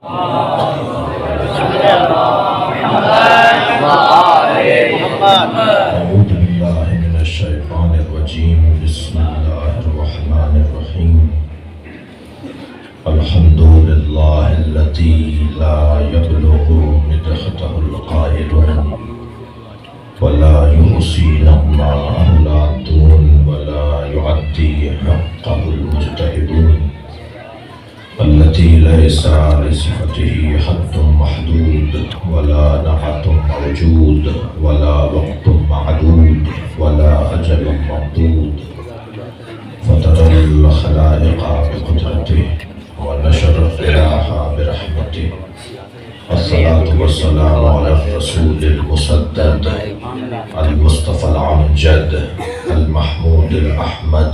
أعوذ بالله من الشيطان الرجيم بسم الله الرحمن الرحيم الحمد لله الذي لا يبلغ مدحته القائلون ولا يحصي نعماءه العادون ولا يعدي حقه المجتهدون التي ليس لصفته حد محدود ولا نعت موجود ولا وقت معدود ولا أجل ممدود فترى الخلائق بقدرته ونشر الرياح برحمته الصلاة والسلام على الرسول المسدد المصطفى الأمجد المحمود الأحمد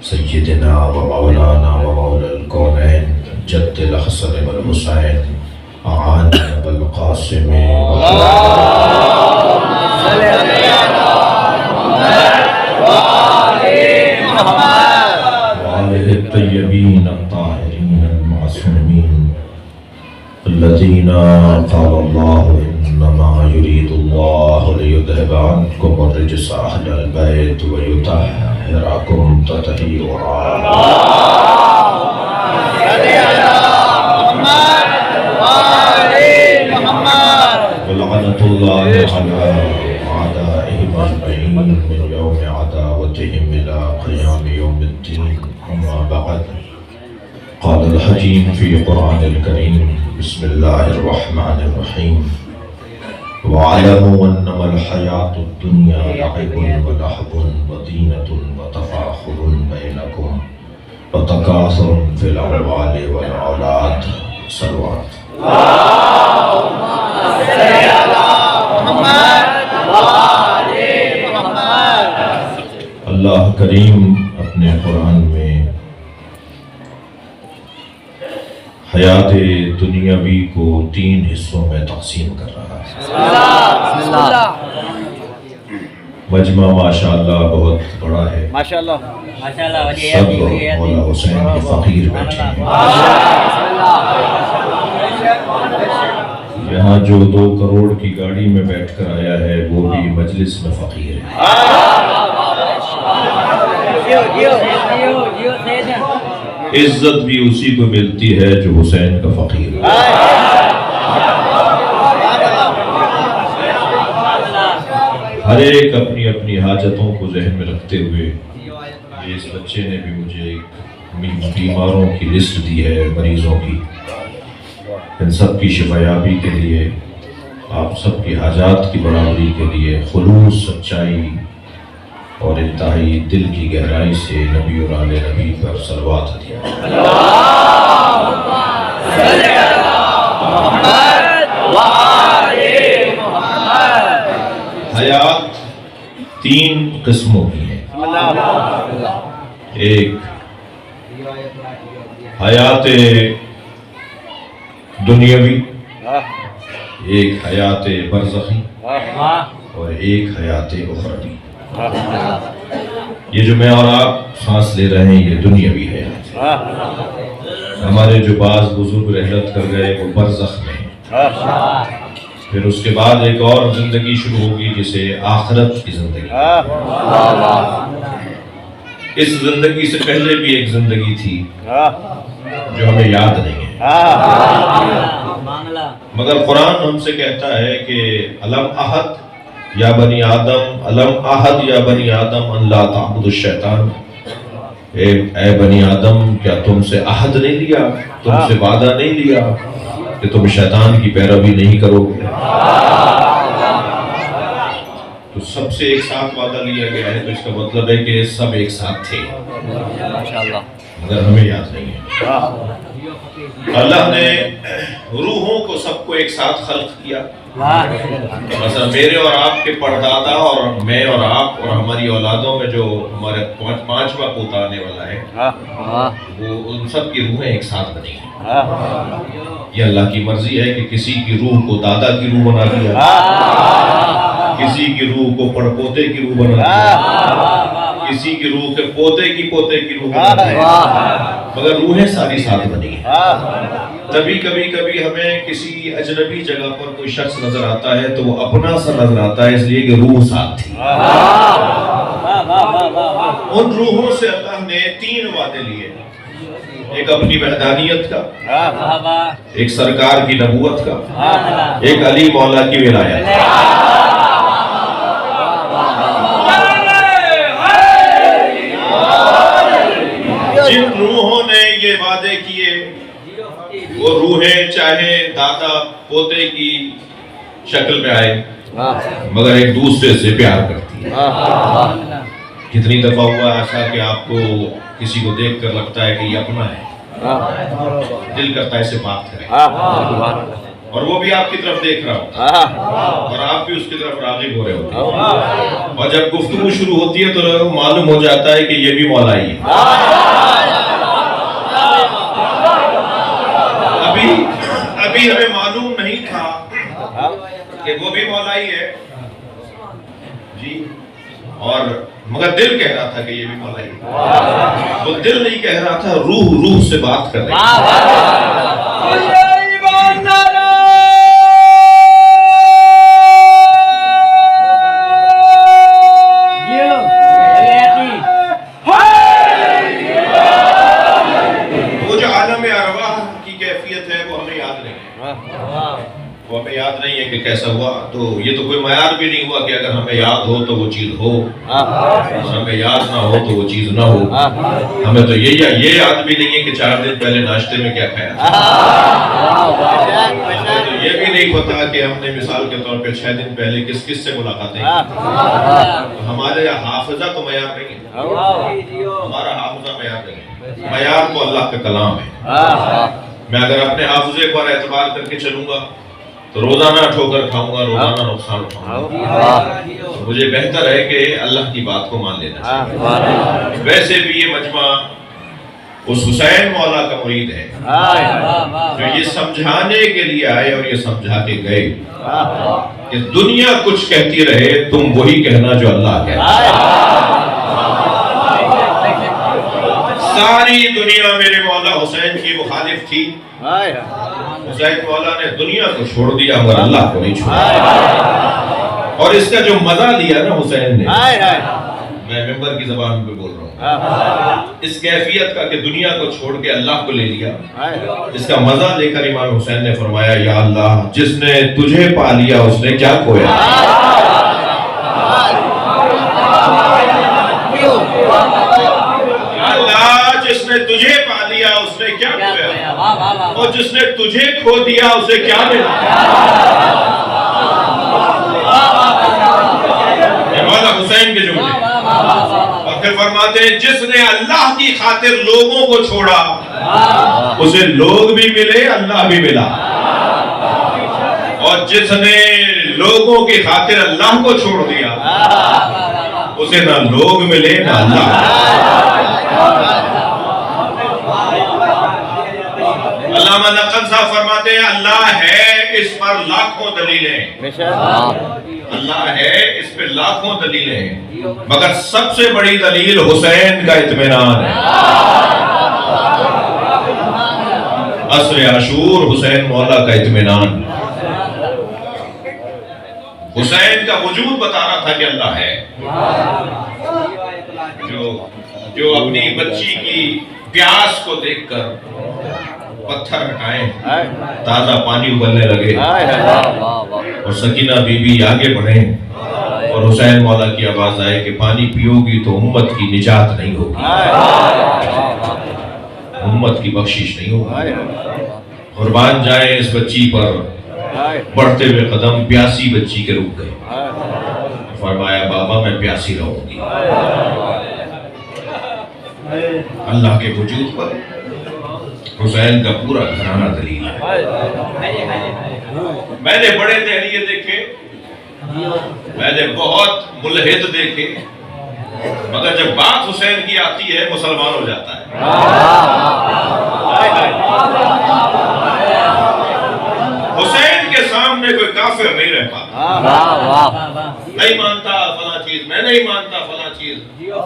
سيدنا ومولانا ومولى الكونين جد الحسن والحسين أعان بالقاسم وآله الطيبين الطاهرين المعصومين الذين قال الله إنما يريد الله ليذهب عنكم الرجس أهل البيت ويطهركم تطهيرا ولعنة الله على أعدائهم أجمعين من يوم عداوتهم إلى قيام يوم الدين أما بعد قال الحكيم في القرآن الكريم بسم الله الرحمن الرحيم وَاعْلَمُوا أَنَّمَا الْحَيَاةُ الدُّنْيَا لَعِبٌ وَلَهْوٌ وَزِينَةٌ وَتَفَاخُرٌ بَيْنَكُمْ وَتَكَاثُرٌ فِي الْأَمْوَالِ وَالْأَوْلَادِ صلوات اللہ کریم اپنے قرآن میں حیات دنیاوی کو 3 حصوں میں تقسیم کر رہا ہے۔ مجمع ماشاءاللہ بہت بڑا ہے، ماشاءاللہ سب مولا حسین کے فقیر بیٹھے ہیں۔ یہاں جو 2 کروڑ کی گاڑی میں بیٹھ کر آیا ہے وہ بھی مجلس میں فقیر ہے۔ عزت بھی اسی کو ملتی ہے جو حسین کا فقیر ہے۔ ہر ایک اپنی اپنی حاجتوں کو ذہن میں رکھتے ہوئے اس بچے نے بھی مجھے بیماروں کی لسٹ دی ہے، مریضوں کی، ان سب کی شفایابی کے لیے، آپ سب کی حاجات کی برابری کے لیے خلوص، سچائی اور انتہائی دل کی گہرائی سے نبی اور آل نبی پر صلوات دیا۔ حیات 3 قسموں کی ہے۔ ایک حیات دنیاوی، ایک حیات برزخی اور ایک حیات اخروی۔ یہ جو میں اور آپ سانس لے رہے ہیں یہ دنیاوی حیات ہے۔ ہمارے جو بعض بزرگ رحلت کر گئے وہ برزخ میں ہیں، پھر اس کے بعد ایک اور زندگی شروع ہوگی جسے آخرت کی زندگی۔ اس زندگی سے پہلے بھی ایک زندگی تھی جو ہمیں یاد نہیں ہے، مگر قرآن ہم سے کہتا ہے کہ الم احد یا بنی آدم، الم احد یا بنی آدم ان لا تعبدوا الشیطان، اے بنی آدم کیا تم سے عہد نہیں لیا، تم سے وعدہ نہیں لیا کہ تم شیطان کی پیروی نہیں کرو گے؟ تو سب سے ایک ساتھ وعدہ لیا گیا ہے، تو اس کا مطلب ہے کہ سب ایک ساتھ تھے، مگر ہمیں یاد نہیں ہے۔ اللہ نے روحوں کو سب کو ایک ساتھ خلق کیا، مثلا میرے اور آپ کے پردادا اور میں اور آپ اور ہماری اولادوں میں جو ہمارے 5واں پوتا آنے والا ہے وہ ان سب کی روحیں ایک ساتھ بنی ہیں۔ یہ اللہ کی مرضی ہے کہ کسی کی روح کو دادا کی روح بنا دیا، کسی کی روح کو پڑپوتے کی روح بنا دیا، کسی کی روح کے پوتے کی روح بنا دیا، مگر روحیں ساری ساتھ بنی ہیں. تبھی کبھی ہمیں کسی اجنبی جگہ پر کوئی شخص نظر آتا ہے تو وہ اپنا سا نظر آتا ہے، اس لیے کہ روح ساتھ تھی. ان روحوں سے اللہ نے 3 وعدے لیے، ایک اپنی وحدانیت کا، ایک سرکار کی نبوت کا، ایک علی مولا کی ولایت. جن روحوں نے یہ وعدے کیے وہ روحیں چاہے دادا پوتے کی شکل میں آئے مگر ایک دوسرے سے پیار کرتی ہے. کتنی دفعہ ہوا ایسا کہ آپ کو کسی کو دیکھ کر لگتا ہے کہ یہ اپنا ہے، دل کرتا ہے اسے بات کریں، اور وہ بھی آپ کی طرف دیکھ رہا ہوتا اور آپ بھی اس کی طرف راغب ہو رہے ہوتے ہیں، اور جب گفتگو شروع ہوتی ہے تو معلوم ہو جاتا ہے کہ یہ بھی مولائی ہے. ابھی ہمیں معلوم نہیں تھا کہ وہ بھی مولائی ہے جی، اور مگر دل کہہ رہا تھا کہ یہ بھی مولائی ہے. وہ دل نہیں کہہ رہا تھا، روح سے بات کر رہی ہے. وہ ہمیں یاد نہیں ہے کہ کیسا ہوا، تو یہ تو کوئی معیار بھی نہیں ہوا کہ اگر ہمیں یاد ہو تو وہ چیز ہو، اور ہمیں یاد نہ ہو تو وہ چیز نہ ہو. ہمیں تو یہ یاد بھی نہیں ہے کہ 4 دن پہلے ناشتے میں کیا کھایا. ہمیں تو یہ بھی نہیں پتا کہ ہم نے مثال کے طور پہ 6 دن پہلے کس سے ملاقاتیں کی. ہمارے حافظہ تو معیار نہیں ہے، ہمارا حافظہ معیار نہیں ہے. معیار تو اللہ کا کلام ہے. میں اگر اپنے حافظے پر اعتبار کر کے چلوں گا تو روزانہ ٹھوکر کھاؤں گا، روزانہ نقصان اٹھاؤں گا. مجھے بہتر ہے کہ اللہ کی بات کو مان لینا چاہیے. ویسے بھی یہ مجمع اس حسین مولا کا مرید ہے جو یہ سمجھانے کے لیے آئے اور یہ سمجھا کے گئے کہ دنیا کچھ کہتی رہے، تم وہی کہنا جو اللہ کہتا ہے. ساری دنیا میرے مولا حسین کی مخالف تھی، حسین مولا نے دنیا کو چھوڑ دیا مگر اللہ کو نہیں چھوڑا. اور اس کا جو مزہ لیا نا حسین نے، میں ممبر کی زبان پہ بول رہا ہوں، اس کیفیت کا کہ دنیا کو چھوڑ کے اللہ کو لے لیا، اس کا مزہ لے کر امام حسین نے فرمایا یا اللہ جس نے تجھے پا لیا اس نے کیا کھویا. جس نے تجھے پا لیا اس نے کیا کھویا، اور جس نے تجھے کھو دیا اسے کیا ملا. مولا حسین کے جملے. اور پھر فرماتے ہیں جس نے اللہ کی خاطر لوگوں کو چھوڑا اسے لوگ بھی ملے، اللہ بھی ملا. اور جس نے لوگوں کی خاطر اللہ کو چھوڑ دیا اسے نہ لوگ ملے نہ اللہ. علامہ نقل صاحب فرماتے ہیں اللہ ہے اس پر لاکھوں دلیلیں، اللہ ہے اس پہ لاکھوں دلیلیں، مگر سب سے بڑی دلیل حسین کا اطمینان ہے. عصر عاشور حسین مولا کا اطمینان. حسین کا وجود بتا رہا تھا کہ اللہ ہے. جو اپنی بچی کی پیاس کو دیکھ کر پتھر ہٹائیں، تازہ پانی ابلنے لگے، اور سکینہ بی بی آگے بڑھیں اور حسین مولا کی آواز آئے کہ پانی پیو گی تو امت کی نجات نہیں ہوگی، امت کی بخشش نہیں ہوگی. قربان جائیں اس بچی پر. بڑھتے ہوئے قدم پیاسی بچی کے رک گئے. فرمایا بابا میں پیاسی رہوں گی. اللہ کے وجود پر حسین کا پورا گھرانہ دلیل ہے. میں نے بڑے دہلیے دیکھے، میں نے بہت ملحد دیکھے، مگر جب بات حسین کی آتی ہے مسلمان ہو جاتا ہے. حسین کے سامنے کوئی کافر نہیں رہ پاتا. نہیں مانتا فلاں چیز، میں نہیں مانتا فلاں چیز،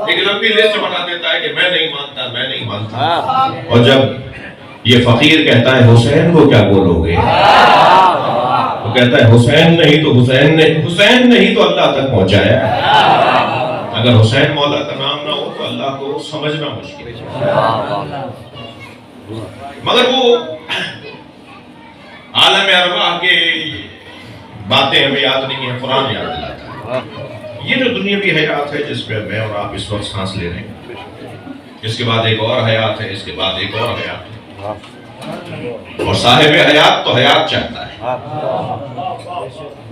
ایک لمبی لسٹ بنا دیتا ہے کہ میں نہیں مانتا، میں نہیں مانتا. اور جب یہ فقیر کہتا ہے حسین کو کیا بولو گے، وہ کہتا ہے حسین نہیں تو اللہ تک پہنچایا. اگر حسین مولا کا نام نہ ہو تو اللہ کو سمجھنا مشکل ہے. مگر وہ عالم ارواح کے باتیں ہمیں یاد نہیں ہیں، قرآن یاد دلاتا ہے. یہ جو دنیاوی حیات ہے جس پہ میں اور آپ اس وقت سانس لے رہے ہیں، اس کے بعد ایک اور حیات ہے، اس کے بعد ایک اور حیات ہے. اور صاحب حیات تو حیات چاہتا ہے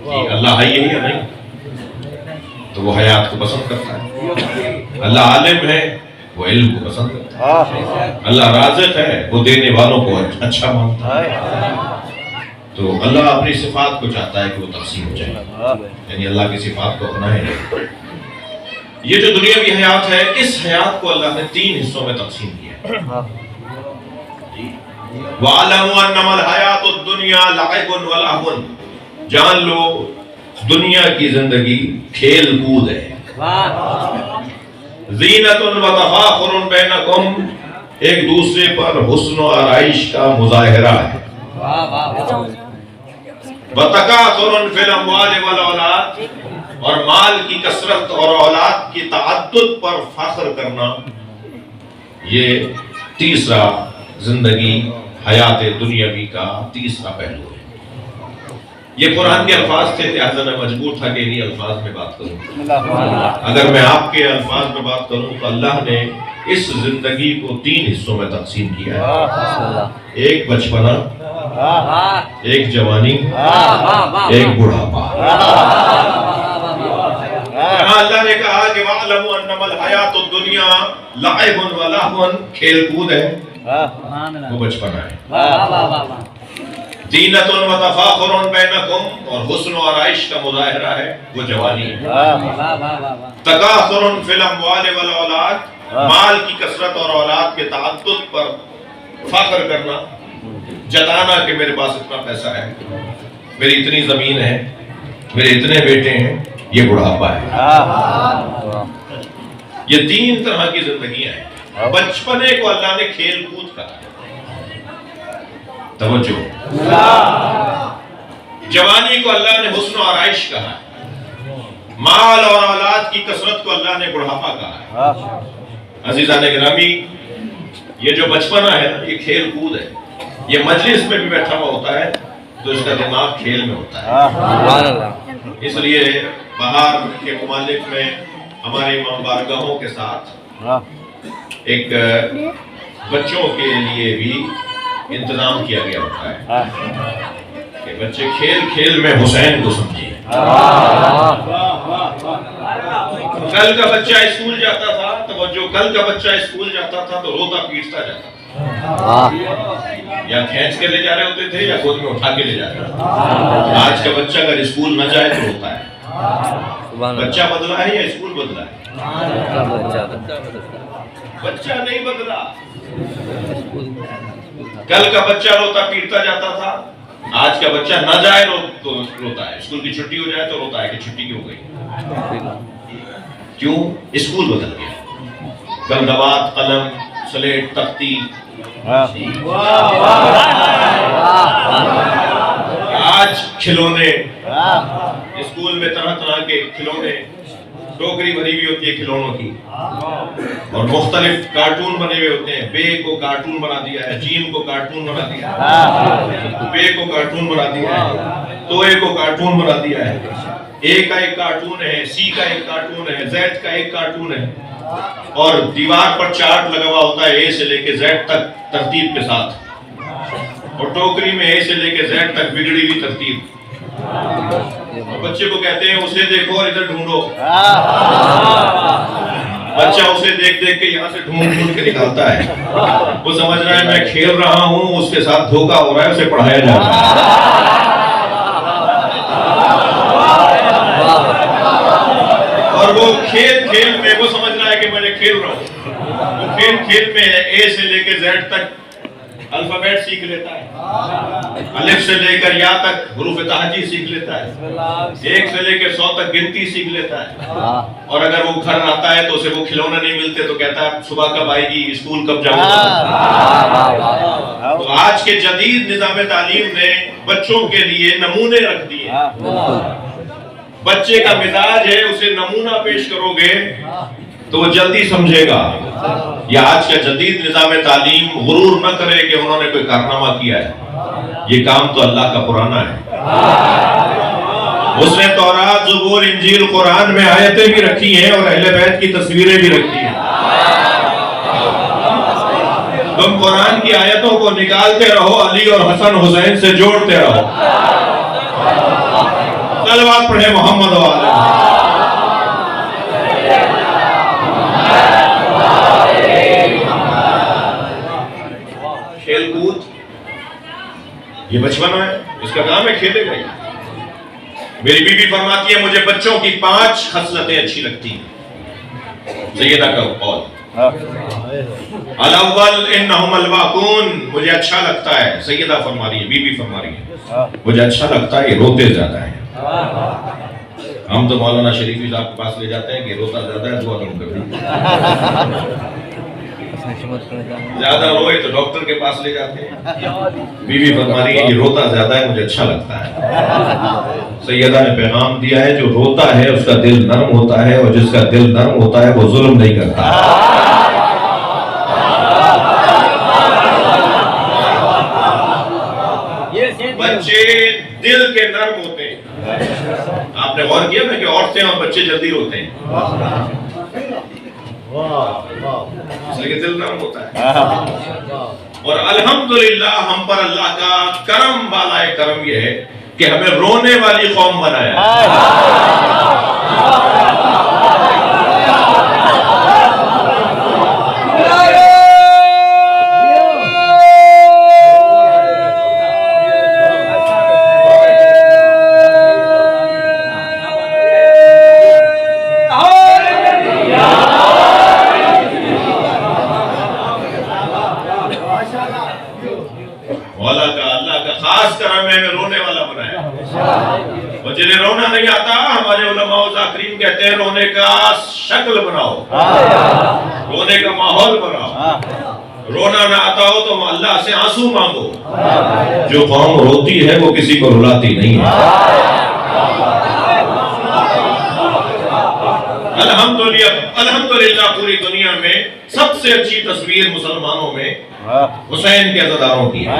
کہ اللہ حی ہے یا نہیں، تو وہ حیات کو پسند کرتا ہے. اللہ عالم ہے، وہ علم کو پسند کرتا ہے. اللہ رازق ہے، وہ دینے والوں کو اچھا مانتا ہے. تو اللہ اپنی صفات کو چاہتا ہے کہ وہ تقسیم ہو جائے، یعنی اللہ کی صفات کو اپنائیں. یہ جو دنیاوی حیات ہے، اس حیات کو اللہ نے 3 حصوں میں تقسیم کیا. وَعَلَمُوا أَنَّمَا الْحَيَاةُ الدُّنْيَا لَعِبٌ وَلَهْوٌ، جان لو دنیا کی زندگی کھیل کود ہے. زینۃ وتفاخر بینکم، ایک دوسرے پر حسن و آرائش کا مظاہرہ ہے. وتکاثر فی الاموال والاولاد، اور مال کی کثرت اور اولاد کی تعدد پر فخر کرنا. یہ تیسرا زندگی حیات دنیاوی کا تیسرا پہلو ہے. یہ قرآن کے الفاظ تھے، لہذا میں مجبور تھا کہ انہی الفاظ میں بات کروں. اگر میں آپ کے الفاظ میں بات کروں تو اللہ نے اس زندگی کو 3 حصوں میں تقسیم کیا ہے. ایک بچپنا، ایک جوانی، ایک بڑھاپا. اللہ نے کہا کہ وَاعْلَمُوا أَنَّمَا الْحَيَاةُ الدُّنْيَا لَعِبٌ وَلَهْوٌ، کھیل کود ہے، وہ بچپنا ہے. زینۃ وتفاخر بینکم، اور حسن و آرائش کا مظاہرہ ہے، وہ جوانی ہے. تکاثر فی الاموال والاولاد، مال کی کثرت اور اولاد کے تعدد پر فخر کرنا، جتانا کہ میرے پاس اتنا پیسہ ہے، میری اتنی زمین ہے، میرے اتنے بیٹے ہیں. یہ بڑھاپا ہے. یہ 3 طرح کی زندگیاں ہیں. بچپنے کو اللہ نے کھیل کود کہا، توجہ. جوانی کو اللہ نے حسن و آرائش کہا، مال اور اولاد کی کثرت کو اللہ نے بڑھاپا کہا. عزیزان گرامی، یہ جو بچپنا ہے نا، یہ کھیل کود ہے. یہ مجلس میں بھی بیٹھا ہوا ہوتا ہے تو اس کا دماغ کھیل میں ہوتا ہے. اس لیے باہر کے ممالک میں ہمارے امام بارگاہوں کے ساتھ ایک بچوں کے لیے بھی انتظام کیا گیا ہوتا ہے کہ بچے کھیل کھیل میں حسین کو سمجھیں. کل کا بچہ اسکول جاتا تھا تو جو کل کا بچہ اسکول جاتا تھا تو روتا پیٹتا جاتا تھا. یا کھینچ کے لے جا رہے ہوتے تھے یا گود میں اٹھا کے لے جا رہے ہوتے. آج کا بچہ اگر اسکول نہ جائے تو روتا ہے. بچہ بدلا ہے یا اسکول بدلا ہے؟ بچہ نہیں بدلا. کل کا بچہ روتا پیٹتا جاتا تھا، آج کا بچہ نہ جائے تو روتا ہے. اسکول کی چھٹی ہو جائے تو روتا ہے کہ چھٹی کیوں ہو گئی. کیوں؟ اسکول بدل گیا. گندوات، قلم، سلیٹ، تختی. آج کھلونے، اسکول میں طرح طرح کے کھلونے، ٹوکری بنی ہوئی ہوتی ہے کھلونوں کی، اور مختلف کارٹون بنے ہوئے ہوتے ہیں. بے کو کارٹون بنا دیا ہے، جیم کو کارٹون بنا دیا ہے، بے کو کارٹون بنا دیا ہے، توئے کو کارٹون بنا دیا ہے. اے کا ایک کارٹون ہے، سی کا ایک کارٹون ہے، زیڈ کا ایک کارٹون ہے، اور دیوار پر چارٹ لگا ہوا ہوتا ہے اے سے لے کے زیڈ تک ترتیب کے ساتھ، اور ٹوکری میں اے سے لے کے زیڈ تک بگڑی ہوئی ترتیب. اور بچے کو کہتے ہیں اسے دیکھو اور ادھر ڈھونڈو. بچہ اسے دیکھ دیکھ کے یہاں سے ڈھونڈ ڈھونڈ کے نکالتا ہے. وہ سمجھ رہا ہے میں کھیل رہا ہوں، اس کے ساتھ دھوکا ہو رہا ہے، اسے پڑھایا جا رہا ہے. اور وہ کھیل کھیل میں وہ سمجھ رہا ہے کہ میں نے کھیل رہا ہوں. وہ کھیل کھیل میں اے سے لے کے زیڈ تک الفابیٹ سیکھ لیتا ہے، الف سے لے کر یا تک حروف تہجی سیکھ لیتا ہے، 1 سے لے کے 100 تک گنتی سیکھ لیتا ہے، اور اگر وہ گھر آتا ہے تو اسے وہ کھلونے نہیں ملتے تو کہتا ہے صبح کب آئے گی، اسکول کب جاؤں گا۔ تو آج کے جدید نظام تعلیم نے بچوں کے لیے نمونے رکھ دیے۔ بچے کا مزاج ہے، اسے نمونہ پیش کرو گے تو وہ جلدی سمجھے گا۔ یا آج کا جدید نظام تعلیم غرور نہ کرے کہ انہوں نے کوئی کارنامہ کیا ہے، یہ کام تو اللہ کا پرانا ہے۔ اس نے تورات، زبور، انجیل، قرآن میں آیتیں بھی رکھی ہیں اور اہل بیت کی تصویریں بھی رکھی ہیں۔ تم قرآن کی آیتوں کو نکالتے رہو، علی اور حسن حسین سے جوڑتے رہو۔ صلوات پڑھے محمد و آلہ۔ کھیل کود یہ بچپن ہے، اس کا کام ہے کھیلے گا۔ میری بیوی فرماتی ہے مجھے بچوں کی 5 خصلتیں اچھی لگتی ہیں۔ سیدہ کا قول الاول انہم الواقون، مجھے اچھا لگتا ہے، سیدہ فرما رہی ہے، بیوی فرما رہی ہے مجھے اچھا لگتا ہے یہ روتے زیادہ ہیں۔ ہم تو مولانا شریفی صاحب کے پاس لے جاتے ہیں کہ روتا زیادہ ہے دعا کم کر دیں، زیادہ روئے تو ڈاکٹر کے پاس لے جاتے ہیں۔ بیوی فرما رہی ہے یہ روتا زیادہ ہے مجھے اچھا لگتا ہے۔ سیدہ نے پیغام دیا ہے جو روتا ہے اس کا دل نرم ہوتا ہے، اور جس کا دل نرم ہوتا ہے وہ ظلم نہیں کرتا۔ بچے دل کے نرم ہوتے ہیں۔ آپ نے غور کیا نا کہ عورتیں اور بچے جلدی روتے ہیں، اس لیے دل نرم ہوتا ہے۔ اور الحمدللہ ہم پر اللہ کا کرم بالائے کرم یہ ہے کہ ہمیں رونے والی قوم بنایا ہے۔ اللہ کا خاص کرم ہے ہمیں رونے والا بنایا، اور جنہیں رونا نہیں آتا ہمارے علماء و ذاکرین کہتے ہیں رونے کا شکل بناؤ، رونے کا ماحول بناؤ۔ رونا نہ آتا ہو تو اللہ سے آنسو مانگو۔ جو قوم روتی ہے وہ کسی کو رلاتی نہیں ہے۔ الحمدللہ پوری دنیا میں سب سے اچھی تصویر مسلمانوں میں حسین کے عزاداروں کی ہے۔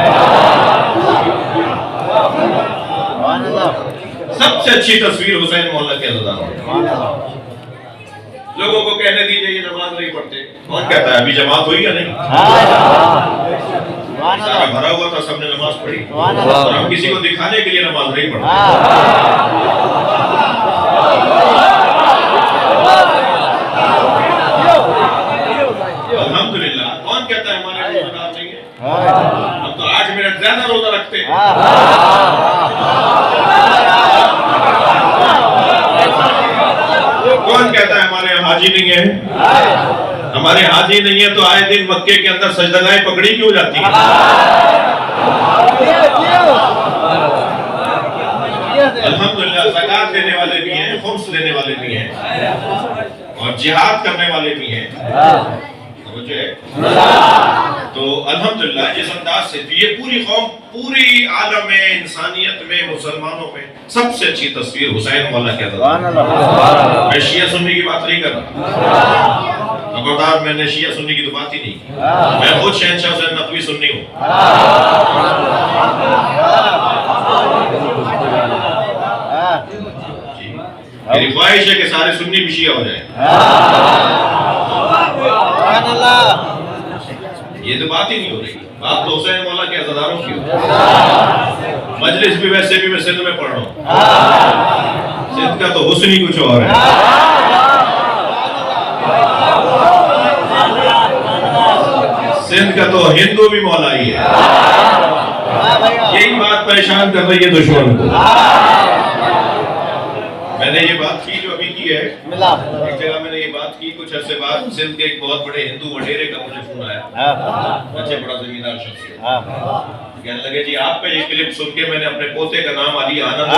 سب سے اچھی تصویر حسین مولا کے عزاداروں کی۔ لوگوں کو کہنے دیجئے یہ نماز نہیں پڑھتے، کون کہتا ہے ابھی جماعت ہوئی یا نہیں؟ سارا بھرا ہوا تھا، سب نے نماز پڑھی، اور ہم کسی کو دکھانے کے لیے نماز نہیں پڑھتے۔ الحمدللہ کون کہتا ہے ہمارے روزہ دار نہیں ہے؟ ہم تو 8 منٹ زیادہ روزہ رکھتے ہیں۔ کون کہتا ہے ہمارے یہاں حاجی نہیں ہے؟ ہمارے حاجی نہیں ہے تو آئے دن مکے کے اندر سجدگاہیں پکڑی کیوں جاتی ہیں؟ الحمدللہ زکات دینے والے بھی ہیں، خمس دینے والے بھی ہیں، اور جہاد کرنے والے بھی ہیں۔ تو الحمدللہ جس انداز سے یہ پوری قوم، پوری عالم میں، انسانیت میں، مسلمانوں میں سب سے اچھی تصویر حسین مولا کے عزادار۔ میں شیعہ سنی کی بات نہیں کر رہا، خبردار، میں نے شیعہ سنی کی تو بات ہی نہیں کی، میں خود شہنشاہ حسین نقوی سنی ہوں۔ میری خواہش ہے کہ سارے سنی بھی شیعہ ہو جائیں۔ یہ تو بات ہی نہیں ہو رہی، بات تو حسین مولا کے عزاداروں کی ہو رہی۔ مجلس بھی ویسے بھی میں سندھ میں پڑھ رہا ہوں، سندھ کا تو حسن ہی کچھ اور ہے۔ سندھ کا تو ہندو بھی مولا ہی ہے۔ یہی بات پریشان کر رہی ہے دشمن کو۔ میں نے یہ بات کی جو ابھی کی ہے، ایک جگہ میں نے یہ بات بات کی کچھ عرصے بعد سندھ کے ایک بہت بڑے ہندو وڈیرے کا مجھے فون آیا، اچھا بڑا زمیندار شخص ہے، کہنے لگے جی آپ کا یہ کلپ سن کے میں نے اپنے پوتے کا نام علی آنند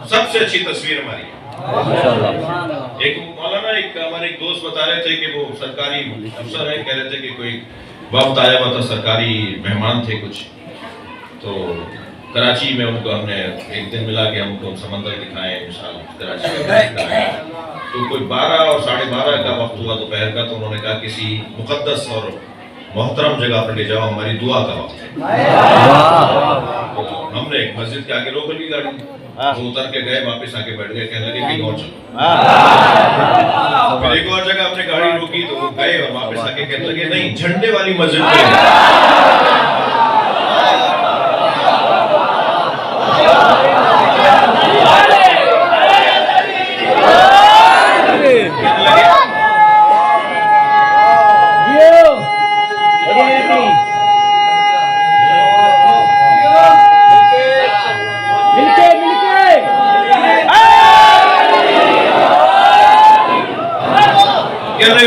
سب سے اچھی تصویر ہماری ایک مولانا ہمارے ایک دوست بتا رہے تھے کہ وہ سرکاری افسر ہے، کہہ رہے تھے کہ کوئی وفد آیا ہوا تھا، سرکاری مہمان تھے کچھ، تو کراچی میں ان کو ہم نے ایک دن ملا کے ہم کو سمندر دکھائے، مثال کراچی میں تو کوئی 12 اور 12:30 کا وقت ہوا دوپہر کا، تو انہوں نے کہا کسی مقدس اور محترم جگہ پر لے جاؤ، ہماری دعا کا وقت ہے۔ ہم نے ایک مسجد کے آگے روک لی گاڑی، وہ اتر کے گئے، واپس آ کے بیٹھ گئے، کہنے لگے کہیں اور چلو۔ پھر ایک اور جگہ اپنے گاڑی روکی تو وہ گئے اور واپس آ کے کہنے لگے نہیں جھنڈے والی مسجد پہ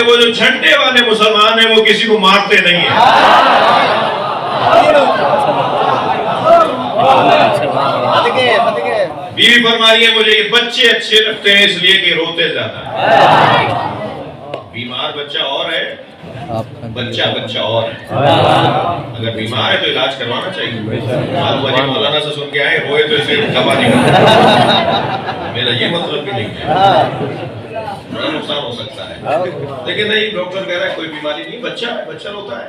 وہ جو جھنڈے والے مسلمان ہیں وہ کسی کو مارتے نہیں ہیں۔ بیوی فرما رہی ہے مجھے یہ بچے اچھے لگتے ہیں اس لیے کہ روتے زیادہ ہیں۔ بیمار بچہ اور ہے، بچہ اور ہے، اگر بیمار ہے تو علاج کروانا چاہیے۔ مولانا سے سن کے آئے روئے تو اسے دوا نہیں کرنا، میرا یہ مطلب بھی نہیں ہے، بڑا نقصان ہو سکتا ہے، لیکن نہیں ڈاکٹر کہہ رہا ہے کوئی بیماری نہیں، بچہ ہے، بچہ روتا ہے،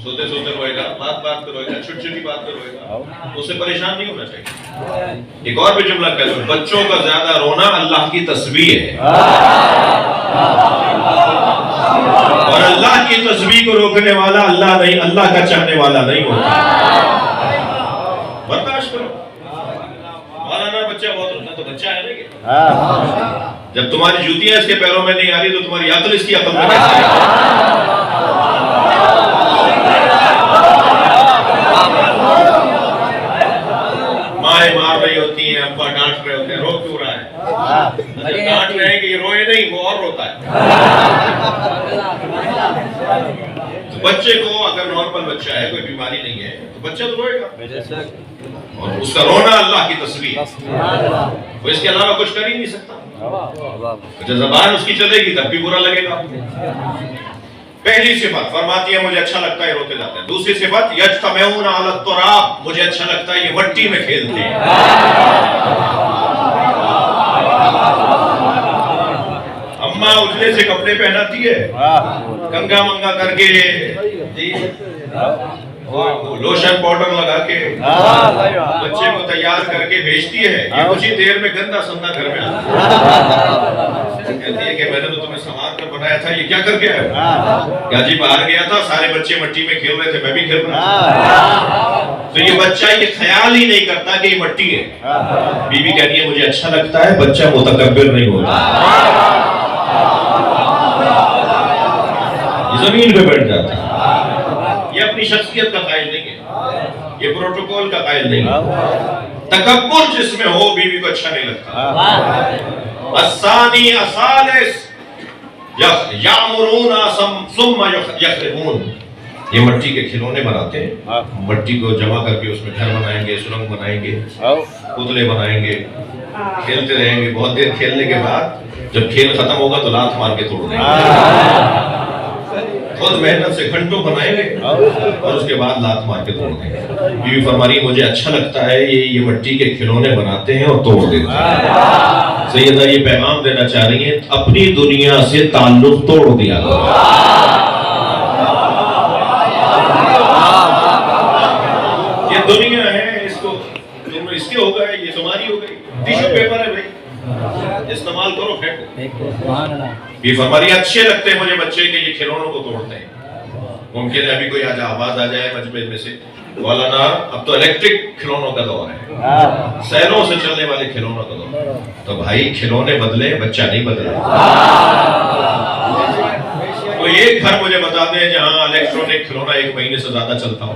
سوتے سوتے روئے گا، بات پہ روئے گا، چھوٹی چھوٹی بات پہ روئے گا، اسے پریشان نہیں ہونا چاہیے۔ ایک اور بھی جملہ کہہ لوں، بچوں کا زیادہ رونا اللہ کی تسبیح ہے، اور اللہ کی تسبیح کو روکنے والا اللہ نہیں، اللہ کا چاہنے والا نہیں ہوتا۔ برداشت کرو، مولانا بچہ بہت روتا تو بچہ ہے نہیں، جب تمہاری جوتیاں اس کے پیروں میں نہیں آ رہی تو تمہاری عقل اس کی عقل میں کیسے آئے گی؟ مائیں مار رہی ہوتی ہیں، ابا ڈانٹ رہے ہوتے ہیں، رو کیوں رہا ہے؟ ڈانٹ رہے ہیں کہ یہ روئے نہیں، وہ اور روتا ہے۔ تو بچے کو اگر نارمل بچہ ہے، کوئی بیماری نہیں ہے تو بچہ تو روئے گا، اور اس کا رونا اللہ کی تسبیح ہے، وہ اس کے علاوہ کچھ کر ہی نہیں سکتا۔ جب زبان اس کی چلے گی تب بھی برا لگے گا۔ پہلی صفت فرماتی ہے مجھے اچھا لگتا ہے روتے جاتے ہیں۔ دوسری صفت یجتمعون علی التراب، مجھے اچھا لگتا ہے یہ مٹی میں کھیلتے ہیں۔ اماں اجلے سے کپڑے پہناتی ہے، کنگا منگا کر کے، لوشن پاؤڈر لگا کے بچے کو تیار کر کے بھیجتی ہے، یہ کچھ ہی دیر میں گندا سندا گھر میں آتا ہے، کہتی ہے کہ میں نے تو تمہیں سنوار کر بنایا تھا، یہ کیا کر کے آئے؟ کیا جی باہر گیا تھا، سارے بچے مٹی میں کھیل رہے تھے، میں بھی کھیل رہا تھا۔ تو یہ بچہ یہ خیال ہی نہیں کرتا کہ یہ مٹی ہے۔ بیوی کہتی ہے مجھے اچھا لگتا ہے، بچہ متکبر نہیں ہوتا، یہ زمین پہ بیٹھ جاتا ہے، یہ اپنی شخصیت کا قائل نہیں ہے، یہ پروٹوکول کا قائل نہیں ہے۔ تکبر جس میں ہو بیوی کو اچھا نہیں لگتا۔ الثانی الثالث یعمرون ثم یخربون، یہ مٹی کے کھلونے بناتے ہیں، مٹی کو جمع کر کے اس میں گھر بنائیں گے، سرنگ بنائیں گے، پتلے بنائیں گے، کھیلتے رہیں گے، بہت دیر کھیلنے کے بعد جب کھیل ختم ہوگا تو لات مار کے توڑ دیں گے، خود محنت سے گھنٹوں بنائیں گے اور اس کے بعد لات مار کے توڑ دیں گے۔ بیوی فرما رہی مجھے اچھا لگتا ہے یہ مٹی کے کھلونے بناتے ہیں اور توڑ دیتے ہیں۔ سیدہ یہ پیغام دینا چاہ رہی ہیں اپنی دنیا سے تعلق توڑ دیا کرو۔ یہ دنیا ہے، اس کو تم اس کے ہو گئے، یہ تمہاری ہو گئی، ٹیشو پیپر ہے بھائی، استعمال کرو، پھینکو۔ یہ فرماری اچھے لگتے ہیں مجھے بچے کے یہ کھلونوں کو توڑتے ہیں۔ ممکن ہے ابھی کوئی آواز آ جائے مجمع میں سے مولانا اب تو الیکٹرک کھلونوں کا دور ہے، سیلوں سے چلنے والے کھلونوں کا دور، تو بھائی کھلونے بدلے، بچہ نہیں بدلا۔ کوئی ایک گھر مجھے بتا دیں جہاں الیکٹرانک کھلونا 1 مہینے سے زیادہ چلتا ہو؟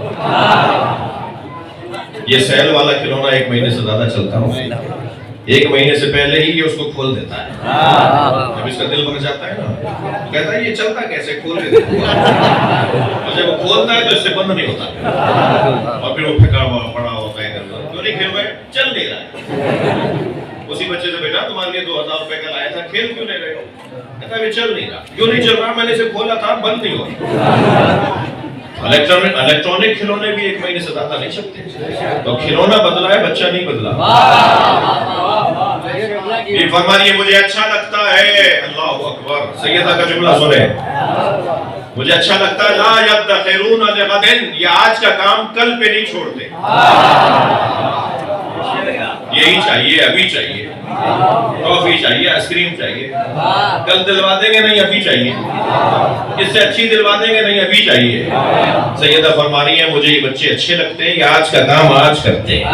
یہ سیل والا کھلونا 1 مہینے سے زیادہ چلتا ہو؟ 1 مہینے سے پہلے ہی یہ اس کو کھول دیتا ہے، جب اس کا دل بھر جاتا ہے نا، کہتا ہے یہ چلتا کیسے، کھول دیتا ہے، اور جب وہ کھولتا ہے تو اس سے بند نہیں ہوتا، اور پھر وہ پھکا ہوا پڑا ہوتا ہے، کیوں نہیں کھیل رہے، چل نہیں رہا ہے۔ اسی بچے سے بیٹا تمہارے لیے 2000 روپے کا لایا تھا، کھیل کیوں نہیں رہے ہو؟ کہتا ہے یہ چل نہیں رہا۔ کیوں نہیں چل رہا؟ میں نے اسے کھولا تھا، بند نہیں ہوا۔ الیکٹرانک کھلونے بھی 1 مہینے سے زیادہ نہیں چلتے، تو کھلونا بدلا ہے، بچہ نہیں بدلا۔ یہ فرما رہی ہے مجھے اچھا لگتا ہے، اللہ اکبر، سیدہ کا جملہ سنیں، مجھے اچھا لگتا ہے، لا یدخرون لغد، یہ آج کا کام کل پہ نہیں چھوڑتے، یہی چاہیے، ابھی چاہیے، ٹافی چاہیے، آئس کریم چاہیے، کل دلوا دیں گے نہیں، ابھی چاہیے، اس سے اچھی دلوا دیں گے نہیں، ابھی چاہیے۔ سیدہ فرما رہی ہے مجھے یہ بچے اچھے لگتے ہیں، یہ آج کا کام آج کرتے ہیں،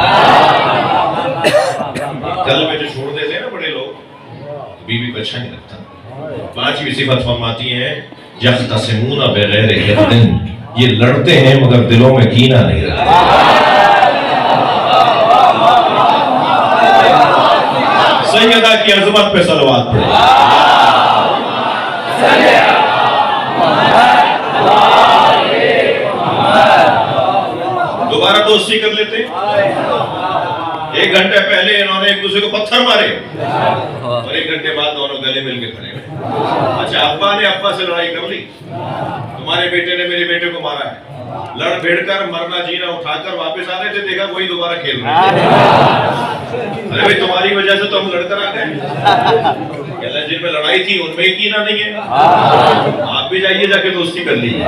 کل میں جو چھوڑ دیتے ہیں نا بڑے لوگ، بیوی کو اچھا نہیں لگتا۔ 5ویں صفت فرماتی ہیں یختصمون بغیر حقد، یہ لڑتے ہیں مگر دلوں میں کینہ نہیں رکھتے۔ سیدہ کی عظمت پہ صلوات پڑھیں۔ دوبارہ دوستی کر لیتے، 1 گھنٹے پہلے انہوں نے ایک دوسرے کو پتھر مارے اور 1 گھنٹے بعد دونوں گلے مل کے کھڑے ہوئے۔ اچھا ابا نے ابا سے لڑائی کر لی، تمہارے بیٹے نے میرے بیٹے کو مارا ہے، لڑ بھیڑ کر مرنا جینا اٹھا کر واپس آ رہے تھے، دیکھا وہی دوبارہ کھیل رہے تھے، ارے بھائی تمہاری وجہ سے تو ہم لڑ کر آ گئے، جن میں لڑائی تھی ان میں ہی کینہ نہیں ہے، آپ بھی جائیے جا کے دوستی کر لیجیے۔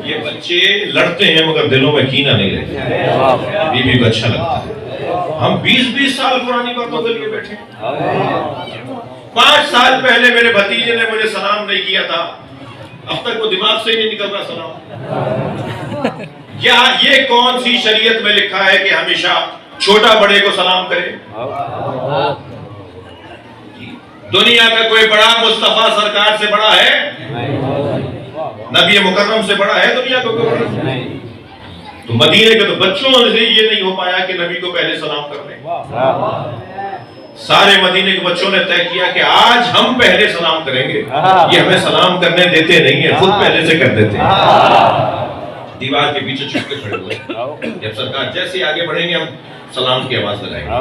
یہ بچے لڑتے ہیں مگر دلوں میں کینہ نہیں رہتے، بیوی کو اچھا لگتا ہے۔ ہم 20-20 سال پرانی باتوں کے لیے بیٹھے، 5 سال پہلے میرے بھتیجے نے مجھے سلام نہیں کیا تھا، اب تک وہ دماغ سے ہی نہیں نکل رہا سلام۔ کیا یہ کون سی شریعت میں لکھا ہے کہ ہمیشہ چھوٹا بڑے کو سلام کرے؟ دنیا کا کوئی بڑا مصطفیٰ سرکار سے بڑا ہے؟ نبی مکرم سے بڑا ہے دنیا کو کوئی بڑا؟ تو مدینے کے تو بچوں سے یہ نہیں ہو پایا کہ نبی کو پہلے سلام کر لیں۔ سارے مدینے کے بچوں نے طے کیا کہ آج ہم پہلے سلام کریں گے، یہ ہمیں سلام کرنے دیتے نہیں ہیں، خود پہلے سے کر دیتے ہیں۔ دیوار کے پیچھے چھپ کے کھڑے ہوئے، جب سرکار جیسے آگے بڑھیں گے ہم سلام کی آواز لگائیں گے۔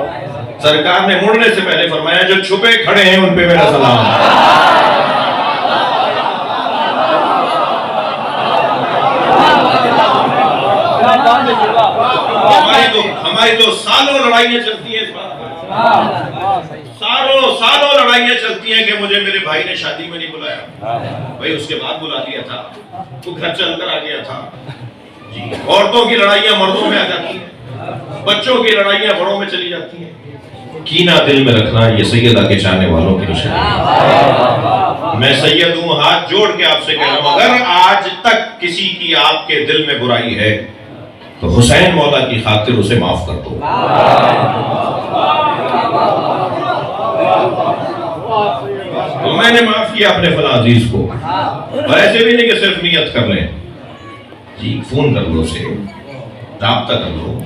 سرکار نے مڑنے سے پہلے فرمایا جو چھپے کھڑے ہیں ان پہ میرا سلام۔ ہماری تو سالوں لڑائیاں چلتی ہیں اس بات پر، سالوں لڑائیاں چلتی ہیں کہ مجھے میرے بھائی نے شادی میں نہیں بلایا، بھائی اس کے بعد بلا دیا تھا، تو گھر چل کر آ گیا تھا۔ جی عورتوں کی لڑائیاں مردوں میں آ جاتی ہیں، بچوں کی لڑائیاں بڑوں میں چلی جاتی ہیں۔ کینہ دل میں رکھنا یہ سیدہ کے چاہنے والوں کی نشانی۔ میں سید ہوں، ہاتھ جوڑ کے آپ سے کہہ رہا ہوں، اگر آج تک کسی کی آپ کے دل میں برائی ہے تو حسین مولا کی خاطر اسے معاف کر دو۔ تو میں نے معاف کیا اپنے فلاں عزیز کو، اور ایسے بھی نہیں کہ صرف نیت کر لیں، جی فون کر لو اسے، رابطہ کر لو،